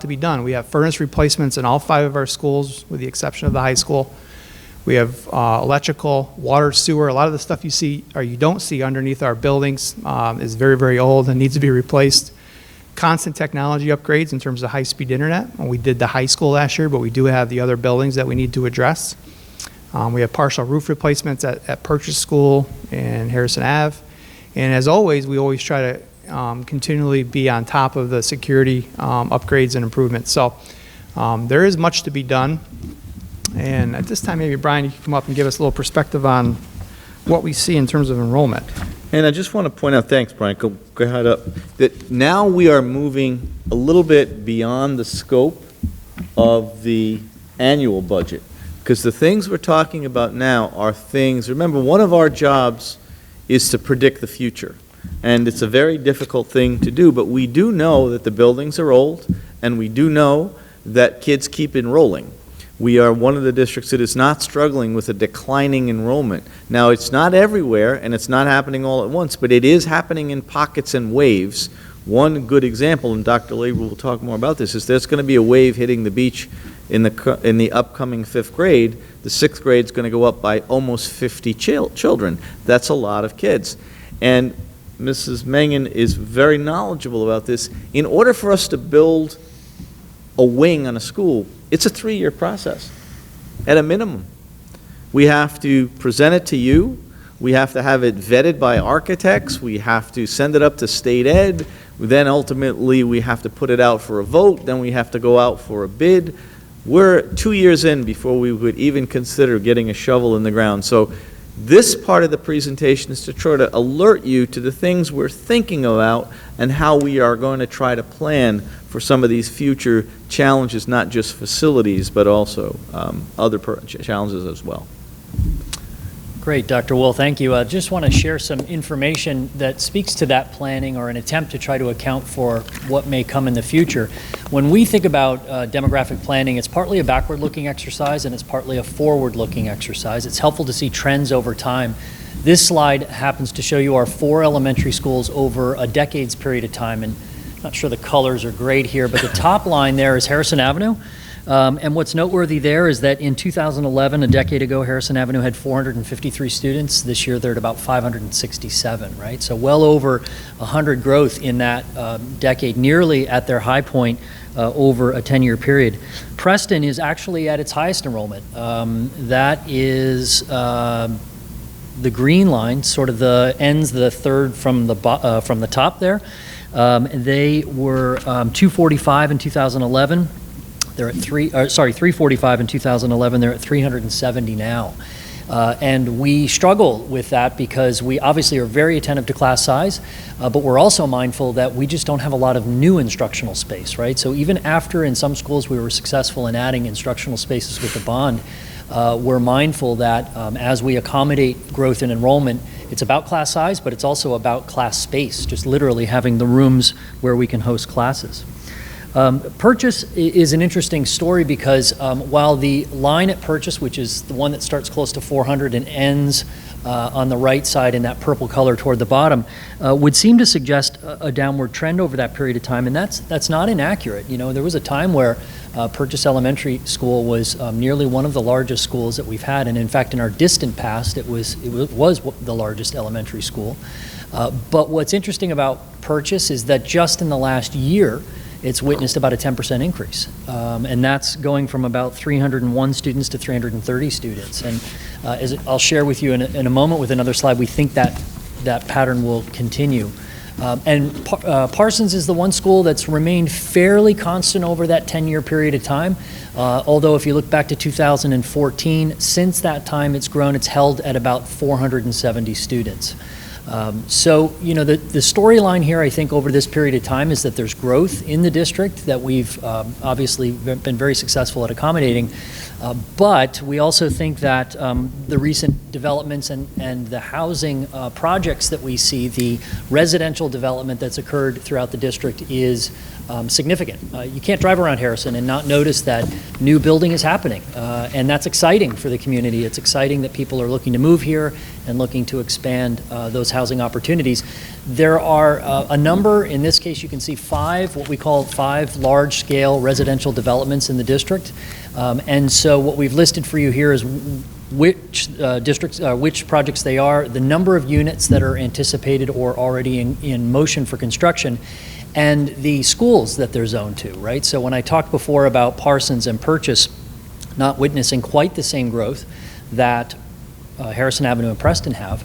to be done. We have furnace replacements in all 5 of our schools, with the exception of the high school. We have electrical, water, sewer. A lot of the stuff you see or you don't see underneath our buildings is very, very old and needs to be replaced. Constant technology upgrades in terms of high-speed internet. We did the high school last year, but we do have the other buildings that we need to address. We have partial roof replacements at Purchase School and Harrison Ave. And as always, we always try to continually be on top of the security upgrades and improvements. So there is much to be done. And at this time, maybe Brian, you can come up and give us a little perspective on what we see in terms of enrollment. And I just want to point out, thanks, Brian, go ahead up, that now we are moving a little bit beyond the scope of the annual budget. Because the things we're talking about now are things, remember, one of our jobs is to predict the future. And it's a very difficult thing to do, but we do know that the buildings are old, and we do know that kids keep enrolling. We are one of the districts that is not struggling with a declining enrollment. Now, it's not everywhere, and it's not happening all at once, but it is happening in pockets and waves. One good example, and Dr. Labor will talk more about this, is there's going to be a wave hitting the beach in the upcoming 5th grade. The 6th grade is going to go up by almost 50 children. That's a lot of kids. And Mrs. Mangan is very knowledgeable about this. In order for us to build a wing on a school, it's a 3-year process at a minimum. We have to present it to you. We have to have it vetted by architects. We have to send it up to state ed. Then ultimately we have to put it out for a vote. Then we have to go out for a bid. We're 2 years in before we would even consider getting a shovel in the ground. So this part of the presentation is to try to alert you to the things we're thinking about and how we are going to try to plan for some of these future challenges, not just facilities, but also other challenges as well. Great, Dr. Wool, thank you. I just want to share some information that speaks to that planning, or an attempt to try to account for what may come in the future. When we think about demographic planning, it's partly a backward-looking exercise and it's partly a forward-looking exercise. It's helpful to see trends over time. This slide happens to show you our 4 elementary schools over a decade's period of time, and I'm not sure the colors are great here, but the top line there is Harrison Avenue. And what's noteworthy there is that in 2011, a decade ago, Harrison Avenue had 453 students. This year, they're at about 567, right? So well over 100 growth in that decade, nearly at their high point over a 10-year period. Preston is actually at its highest enrollment. That is the green line, sort of ends the third from the top there. They were 245 in 2011. They're at 345 in 2011. They're at 370 now. And we struggle with that because we obviously are very attentive to class size, but we're also mindful that we just don't have a lot of new instructional space, right? So even after in some schools we were successful in adding instructional spaces with the bond, we're mindful that as we accommodate growth in enrollment, it's about class size, but it's also about class space, just literally having the rooms where we can host classes. Purchase is an interesting story because while the line at Purchase, which is the one that starts close to 400 and ends on the right side in that purple color toward the bottom, would seem to suggest a downward trend over that period of time, and that's not inaccurate. You know, there was a time where Purchase Elementary School was nearly one of the largest schools that we've had, and in fact, in our distant past, it was the largest elementary school. But what's interesting about Purchase is that just in the last year, it's witnessed about a 10% increase. And that's going from about 301 students to 330 students. And as I'll share with you in a moment with another slide, we think that that pattern will continue. Parsons is the one school that's remained fairly constant over that 10-year period of time. Although if you look back to 2014, since that time it's grown, it's held at about 470 students. So, you know, the storyline here, I think, over this period of time is that there's growth in the district that we've obviously been very successful at accommodating. But we also think that the recent developments and the housing projects that we see, the residential development that's occurred throughout the district is significant. You can't drive around Harrison and not notice that new building is happening. And that's exciting for the community. It's exciting that people are looking to move here and looking to expand those housing opportunities. There are a number, in this case you can see what we call five large-scale residential developments in the district. And so what we've listed for you here is which districts, which projects they are, the number of units that are anticipated or already in motion for construction, and the schools that they're zoned to, right? So when I talked before about Parsons and Purchase not witnessing quite the same growth that Harrison Avenue and Preston have,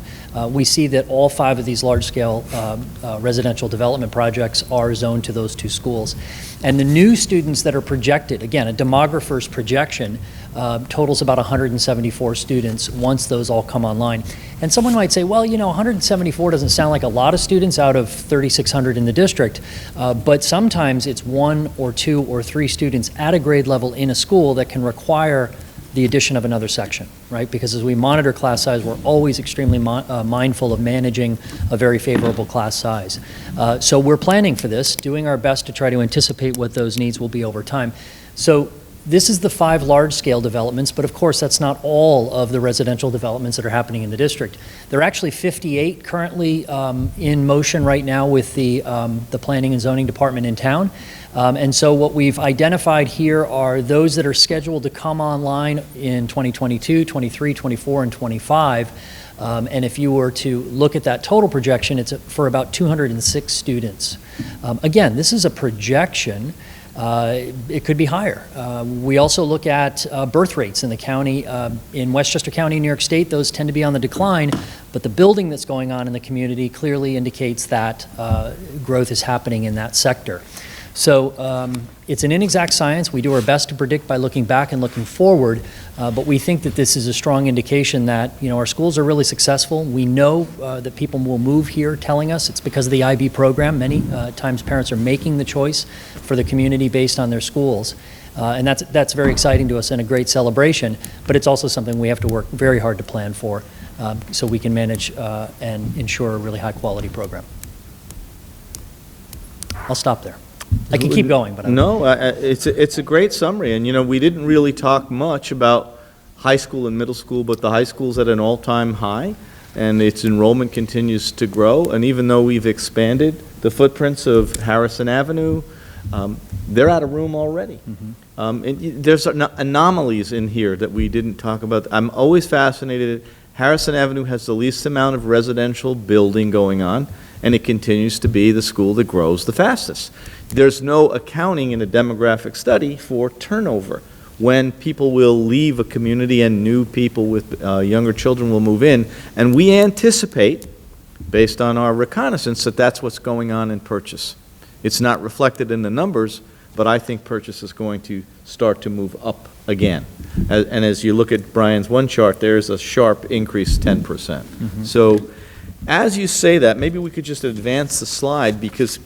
we see that all five of these large-scale residential development projects are zoned to those two schools. And the new students that are projected, again, a demographer's projection, totals about 174 students once those all come online. And someone might say, well, you know, 174 doesn't sound like a lot of students out of 3,600 in the district, but sometimes it's one or two or three students at a grade level in a school that can require the addition of another section, right? Because as we monitor class size, we're always extremely mindful of managing a very favorable class size. So we're planning for this, doing our best to try to anticipate what those needs will be over time. So this is the five large-scale developments, but of course that's not all of the residential developments that are happening in the district. There are actually 58 currently in motion right now with the Planning and Zoning Department in town. And so what we've identified here are those that are scheduled to come online in 2022, 23, 24, and 25. And if you were to look at that total projection, it's for about 206 students. Again, this is a projection. It could be higher. We also look at birth rates in the county. In Westchester County, New York State, those tend to be on the decline, but the building that's going on in the community clearly indicates that growth is happening in that sector. So it's an inexact science. We do our best to predict by looking back and looking forward, but we think that this is a strong indication that, you know, our schools are really successful. We know that people will move here telling us it's because of the IB program. Many times parents are making the choice for the community based on their schools. And that's very exciting to us and a great celebration, but it's also something we have to work very hard to plan for so we can manage and ensure a really high quality program. I'll stop there. I can keep going, but it's a great summary. And, you know, we didn't really talk much about high school and middle school, but the high school's at an all-time high, and its enrollment continues to grow. And even though we've expanded the footprints of Harrison Avenue, they're out of room already. There's anomalies in here that we didn't talk about. I'm always fascinated. Harrison Avenue has the least amount of residential building going on, and it continues to be the school that grows the fastest. There's no accounting in a demographic study for turnover. When people will leave a community and new people with younger children will move in, and we anticipate, based on our reconnaissance, that that's what's going on in Purchase. It's not reflected in the numbers, but I think Purchase is going to start to move up again. And as you look at Brian's one chart, there's a sharp increase, 10%. So as you say that, maybe we could just advance the slide, because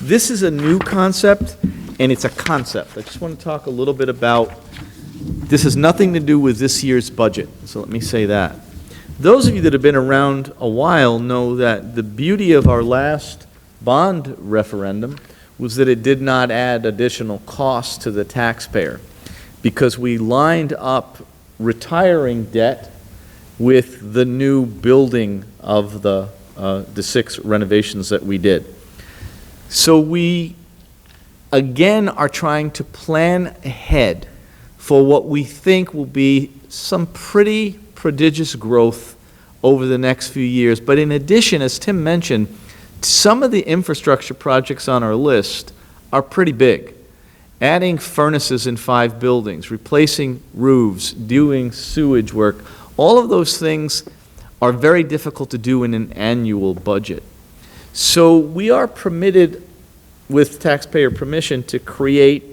this is a new concept, and it's a concept. I just want to talk a little bit about, this has nothing to do with this year's budget, so let me say that. Those of you that have been around a while know that the beauty of our last bond referendum was that it did not add additional costs to the taxpayer, because we lined up retiring debt with the new building of the 6 renovations that we did. So we, again, are trying to plan ahead for what we think will be some pretty prodigious growth over the next few years. But in addition, as Tim mentioned, some of the infrastructure projects on our list are pretty big. Adding furnaces in 5 buildings, replacing roofs, doing sewage work, all of those things are very difficult to do in an annual budget. So we are permitted, with taxpayer permission, to create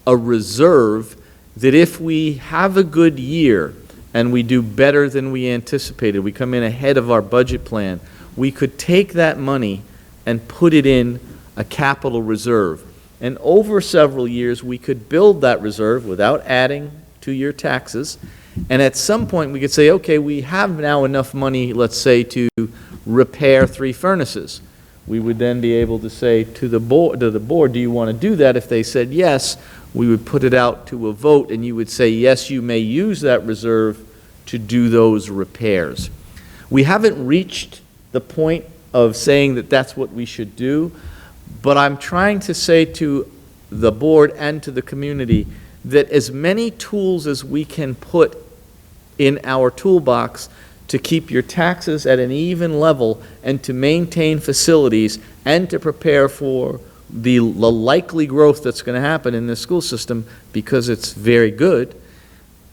a reserve that if we have a good year and we do better than we anticipated, we come in ahead of our budget plan, we could take that money and put it in a capital reserve. And over several years, we could build that reserve without adding to your taxes. And at some point, we could say, okay, we have now enough money, let's say, to repair 3 furnaces. We would then be able to say to the board, do you want to do that? If they said yes, we would put it out to a vote, and you would say, yes, you may use that reserve to do those repairs. We haven't reached the point of saying that that's what we should do, but I'm trying to say to the board and to the community that as many tools as we can put in our toolbox to keep your taxes at an even level and to maintain facilities and to prepare for the likely growth that's going to happen in the school system, because it's very good,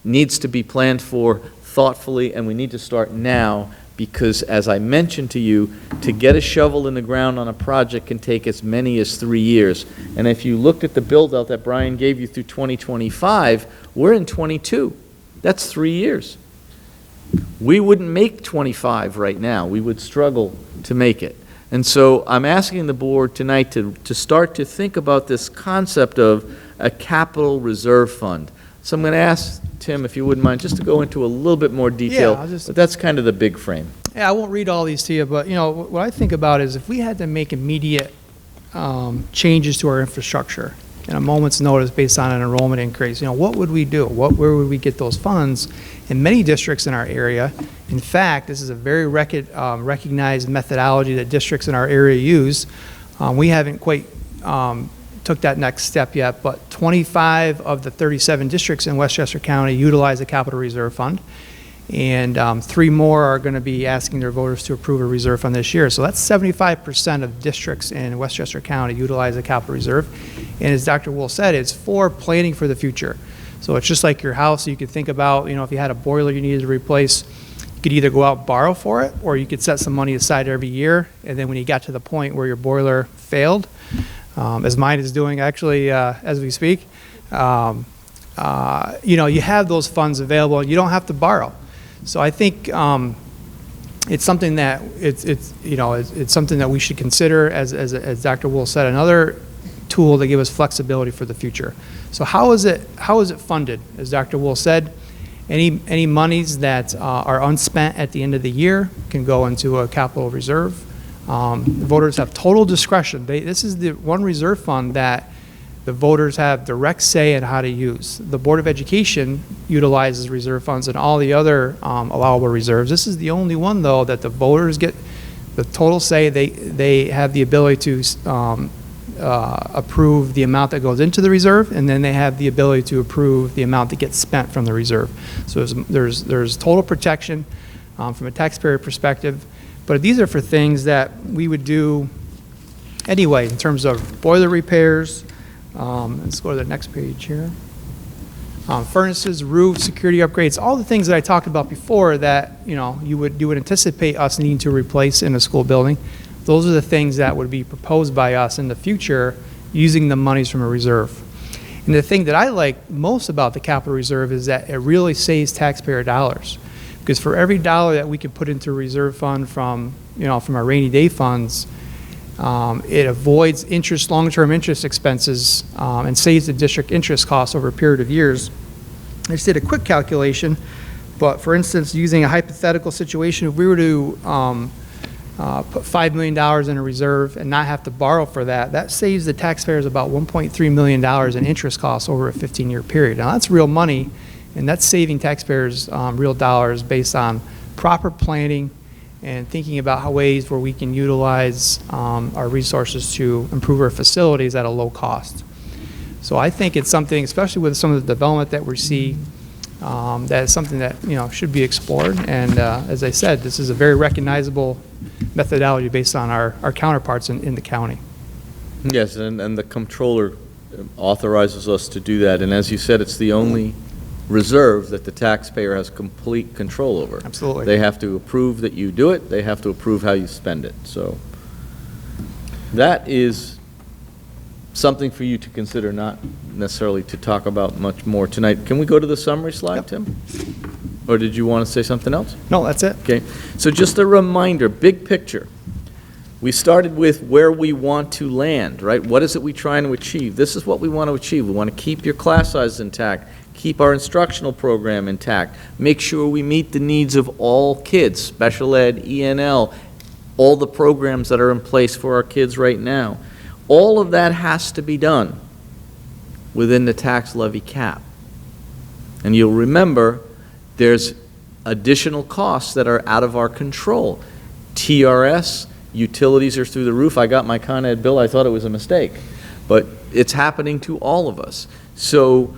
needs to be planned for thoughtfully, and we need to start now, because as I mentioned to you, to get a shovel in the ground on a project can take as many as 3 years. And if you looked at the build-out that Brian gave you through 2025, we're in 22. That's 3 years. We wouldn't make 25 right now. We would struggle to make it. And so I'm asking the board tonight to start to think about this concept of a capital reserve fund. So I'm going to ask Tim, if you wouldn't mind, just to go into a little bit more detail, but that's kind of the big frame. Yeah, I won't read all these to you, but you know, what I think about is if we had to make immediate changes to our infrastructure in a moment's notice based on an enrollment increase, you know, what would we do? Where would we get those funds? In many districts in our area, in fact, this is a very recognized methodology that districts in our area use. We haven't quite took that next step yet, but 25 of the 37 districts in Westchester County utilize the Capital Reserve Fund, and 3 more are going to be asking their voters to approve a reserve fund this year. So that's 75% of districts in Westchester County utilize the Capital Reserve, and as Dr. Wool said, it's for planning for the future. So it's just like your house. You could think about, you know, if you had a boiler you needed to replace, you could either go out and borrow for it, or you could set some money aside every year, and then when you got to the point where your boiler failed, as mine is doing actually as we speak, you know, you have those funds available and you don't have to borrow. So I think it's something that it's something that we should consider, as Dr. Wool said, another tool to give us flexibility for the future. So how is it funded? As Dr. Wool said, any monies that are unspent at the end of the year can go into a capital reserve. Voters have total discretion. This is the one reserve fund that the voters have direct say in how to use. The Board of Education utilizes reserve funds and all the other allowable reserves. This is the only one, though, that the voters get the total say. They have the ability to approve the amount that goes into the reserve, and then they have the ability to approve the amount that gets spent from the reserve. So there's total protection from a taxpayer perspective. But these are for things that we would do anyway in terms of boiler repairs. Let's go to the next page here. Furnaces, roofs, security upgrades, all the things that I talked about before that, you know, you would anticipate us needing to replace in a school building. Those are the things that would be proposed by us in the future using the monies from a reserve. And the thing that I like most about the capital reserve is that it really saves taxpayer dollars. Because for every dollar that we can put into a reserve fund from our rainy day funds, it avoids long-term interest expenses and saves the district interest costs over a period of years. I just did a quick calculation, but for instance, using a hypothetical situation, if we were to put $5 million in a reserve and not have to borrow for that, that saves the taxpayers about $1.3 million in interest costs over a 15-year period. Now that's real money. And that's saving taxpayers real dollars based on proper planning and thinking about ways where we can utilize our resources to improve our facilities at a low cost. So I think it's something, especially with some of the development that we see, that is something that should be explored. And as I said, this is a very recognizable methodology based on our counterparts in the county. Yes, and the comptroller authorizes us to do that, and as you said, it's the only reserve that the taxpayer has complete control over. Absolutely. They have to approve that you do it, they have to approve how you spend it, so that is something for you to consider, not necessarily to talk about much more tonight. Can we go to the summary slide, Tim? Or did you want to say something else? No, that's it. Okay, so just a reminder, big picture. We started with where we want to land, right? What is it we're trying to achieve? This is what we want to achieve. We want to keep your class size intact, keep our instructional program intact, make sure we meet the needs of all kids, special ed, ENL, all the programs that are in place for our kids right now. All of that has to be done within the tax levy cap. And you'll remember, there's additional costs that are out of our control. TRS, utilities are through the roof. I got my Con Ed bill, I thought it was a mistake. But it's happening to all of us. So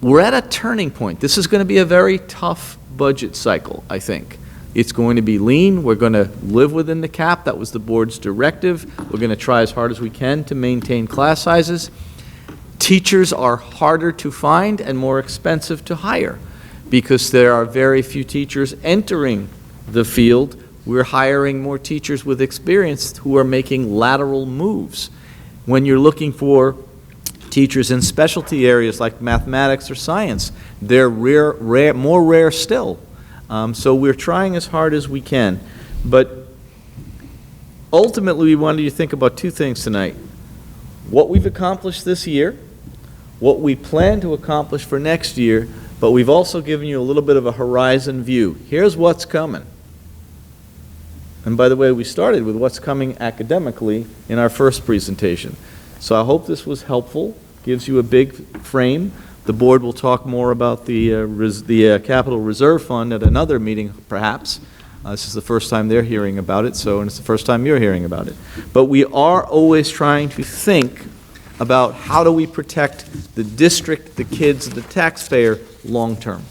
we're at a turning point. This is going to be a very tough budget cycle, I think. It's going to be lean. We're going to live within the cap. That was the board's directive. We're going to try as hard as we can to maintain class sizes. Teachers are harder to find and more expensive to hire because there are very few teachers entering the field. We're hiring more teachers with experience who are making lateral moves. When you're looking for teachers in specialty areas like mathematics or science, they're more rare still. So we're trying as hard as we can. But ultimately, we wanted you to think about two things tonight. What we've accomplished this year, what we plan to accomplish for next year, but we've also given you a little bit of a horizon view. Here's what's coming. And by the way, we started with what's coming academically in our first presentation. So I hope this was helpful, gives you a big frame. The board will talk more about the Capital Reserve Fund at another meeting, perhaps. This is the first time they're hearing about it, and it's the first time you're hearing about it. But we are always trying to think about how do we protect the district, the kids, the taxpayer, long-term.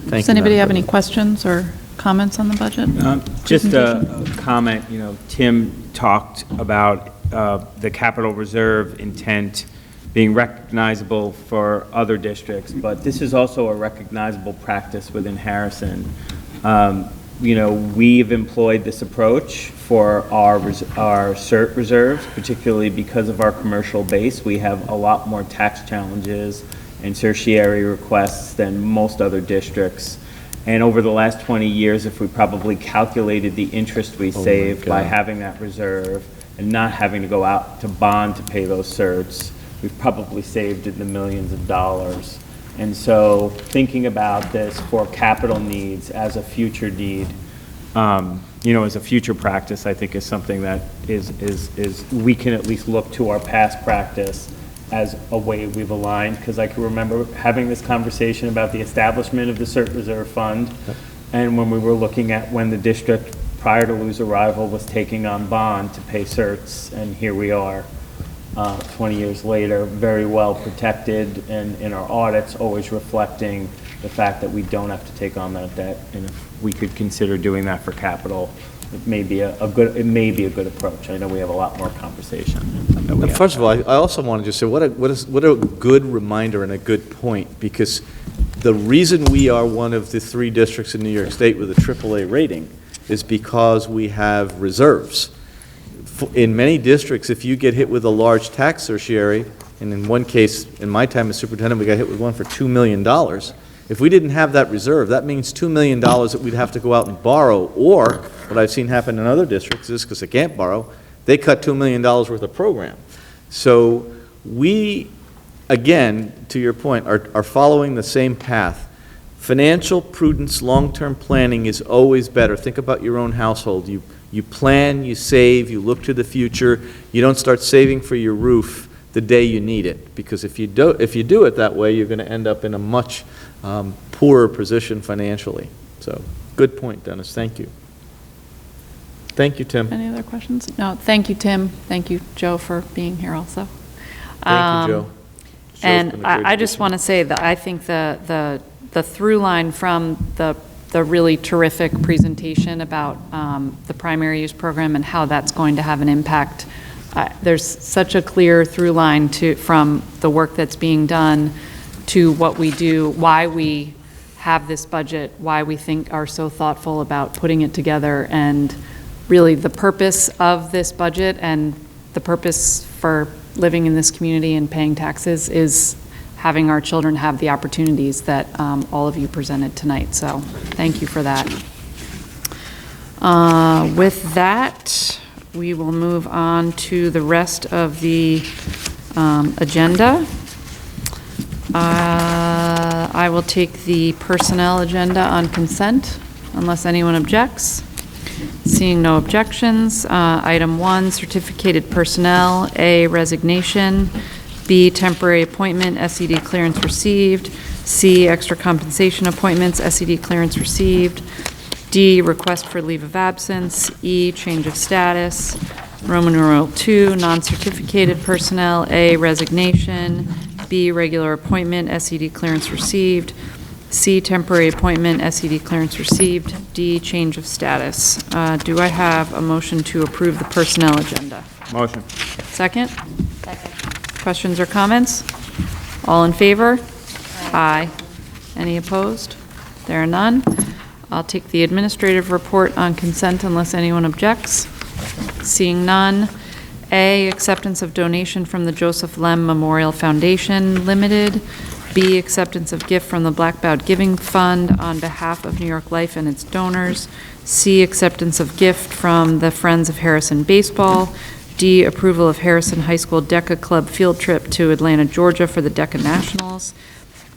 Thank Does you, anybody Madam have any President. questions or comments on the budget? Just a comment, Tim talked about the capital reserve intent being recognizable for other districts, but this is also a recognizable practice within Harrison. We've employed this approach for our CERT reserves, particularly because of our commercial base. We have a lot more tax challenges and certiorari requests than most other districts. And over the last 20 years, if we probably calculated the interest we saved by having that reserve and not having to go out to bond to pay those certs, we've probably saved in the millions of dollars. And so thinking about this for capital needs as a future need, as a future practice, I think is something that is we can at least look to our past practice as a way we've aligned, because I can remember having this conversation about the establishment of the CERT Reserve Fund, and when we were looking at when the district, prior to Lou's arrival, was taking on bond to pay certs, and here we are, 20 years later, very well protected, and in our audits, always reflecting the fact that we don't have to take on that debt, and if we could consider doing that for capital, it may be a good approach. I know we have a lot more conversation. First of all, I also want to just say what a good reminder and a good point, because the reason we are one of the 3 districts in New York State with a AAA rating is because we have reserves. In many districts, if you get hit with a large tax certiorari, and in one case, in my time as superintendent, we got hit with one for $2 million. If we didn't have that reserve, that means $2 million that we'd have to go out and borrow, or what I've seen happen in other districts is, because they can't borrow, they cut $2 million worth of program. So we, again, to your point, are following the same path. Financial prudence, long-term planning is always better. Think about your own household. You plan, you save, you look to the future. You don't start saving for your roof the day you need it, because if you do it that way, you're going to end up in a much poorer position financially. So, good point, Dennis. Thank you. Thank you, Tim. Any other questions? No, thank you, Tim. Thank you, Joe, for being here also. Thank you, Joe. And I just want to say that I think the through line from the the really terrific presentation about the primary use program and how that's going to have an impact. There's such a clear through line from the work that's being done to what we do, why we have this budget, why we are so thoughtful about putting it together, and really the purpose of this budget and the purpose for living in this community and paying taxes is having our children have the opportunities that all of you presented tonight. So thank you for that. With that, we will move on to the rest of the agenda. I will take the personnel agenda on consent unless anyone objects. Seeing no objections, item 1, certificated personnel, A, resignation, B, temporary appointment, SED clearance received, C, extra compensation appointments, SED clearance received, D, request for leave of absence, E, change of status, Roman numeral 2, non-certificated personnel, A, resignation, B, regular appointment, SED clearance received, C, temporary appointment, SED clearance received, D, change of status. Do I have a motion to approve the personnel agenda? Motion. Second? Second. Questions or comments? All in favor? Aye. Any opposed? There are none. I'll take the administrative report on consent unless anyone objects. Seeing none. A, acceptance of donation from the Joseph Lem Memorial Foundation Limited. B, acceptance of gift from the Black Bowed Giving Fund on behalf of New York Life and its donors. C, acceptance of gift from the Friends of Harrison Baseball. D, approval of Harrison High School DECA Club field trip to Atlanta, Georgia for the DECA Nationals.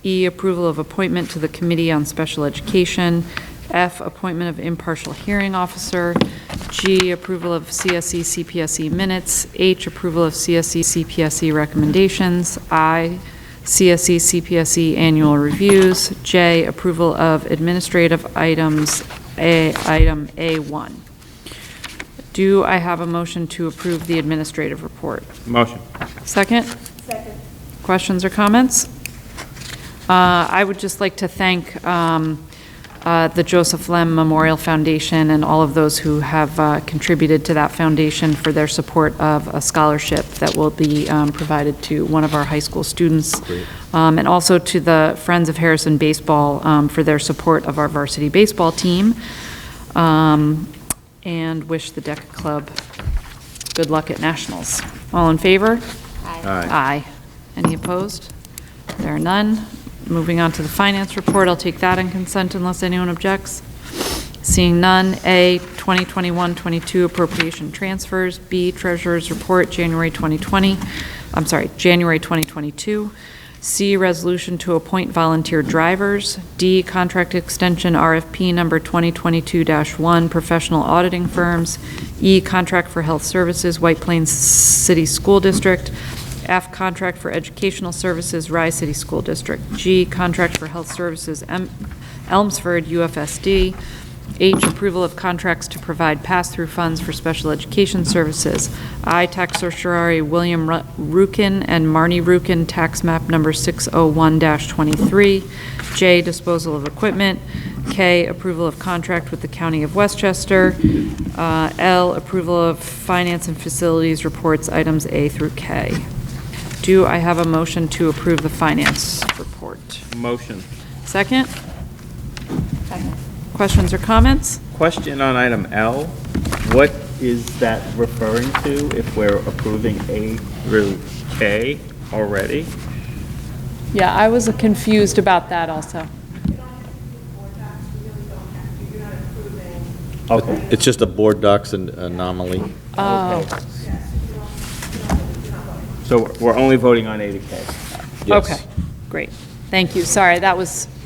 E, approval of appointment to the Committee on Special Education. F, appointment of impartial hearing officer. G, approval of CSE CPSE minutes. H, approval of CSE CPSE recommendations. I, CSE CPSE annual reviews. J, approval of administrative items, item A1. Do I have a motion to approve the administrative report? Motion. Second? Second. Questions or comments? I would just like to thank the Joseph Lem Memorial Foundation and all of those who have contributed to that foundation for their support of a scholarship that will be provided to one of our high school students. And also to the Friends of Harrison Baseball for their support of our varsity baseball team. And wish the DECA Club good luck at nationals. All in favor? Aye. Aye. Any opposed? There are none. Moving on to the finance report, I'll take that in consent unless anyone objects. Seeing none, A, 2021-22 appropriation transfers, B, treasurer's report, January 2022, C, resolution to appoint volunteer drivers, D, contract extension RFP number 2022-1, professional auditing firms, E, contract for health services, White Plains City School District, F, contract for educational services, Rye City School District. G, contract for health services, Elmsford, UFSD. H, approval of contracts to provide pass-through funds for special education services. I, tax certiorari William Rukin and Marnie Rukin, tax map number 601-23. J, disposal of equipment. K, approval of contract with the County of Westchester. L, approval of finance and facilities reports, items A through K. Do I have a motion to approve the finance report? Motion. Second? Second. Questions or comments? Question on item L. What is that referring to if we're approving A through K already? Yeah, I was confused about that also. Okay. It's just a board docs anomaly. Oh, So we're only voting on A to K? Yes. okay, great. Thank you. Sorry,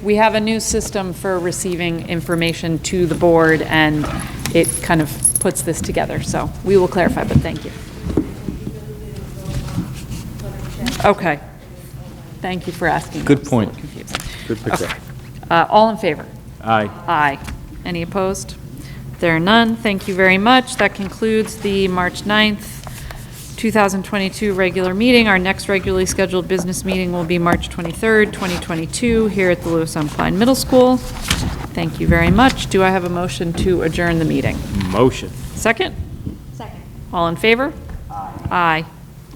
we have a new system for receiving information to the board, and it kind of puts this together, so we will clarify, but thank you. Okay. Thank you for asking. Good I was a point. little confused. Good pickup. Okay. All in favor? Aye. Aye. Any opposed? There are none. Thank you very much. That concludes the March 9th, 2022 regular meeting. Our next regularly scheduled business meeting will be March 23rd, 2022, here at the Lewis M. Klein Middle School. Thank you very much. Do I have a motion to adjourn the meeting? Motion. Second? Second. All in favor? Aye.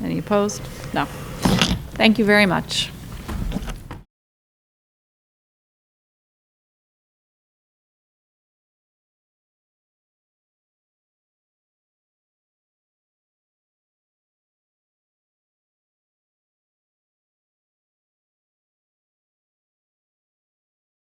Any opposed? No. Thank you very much.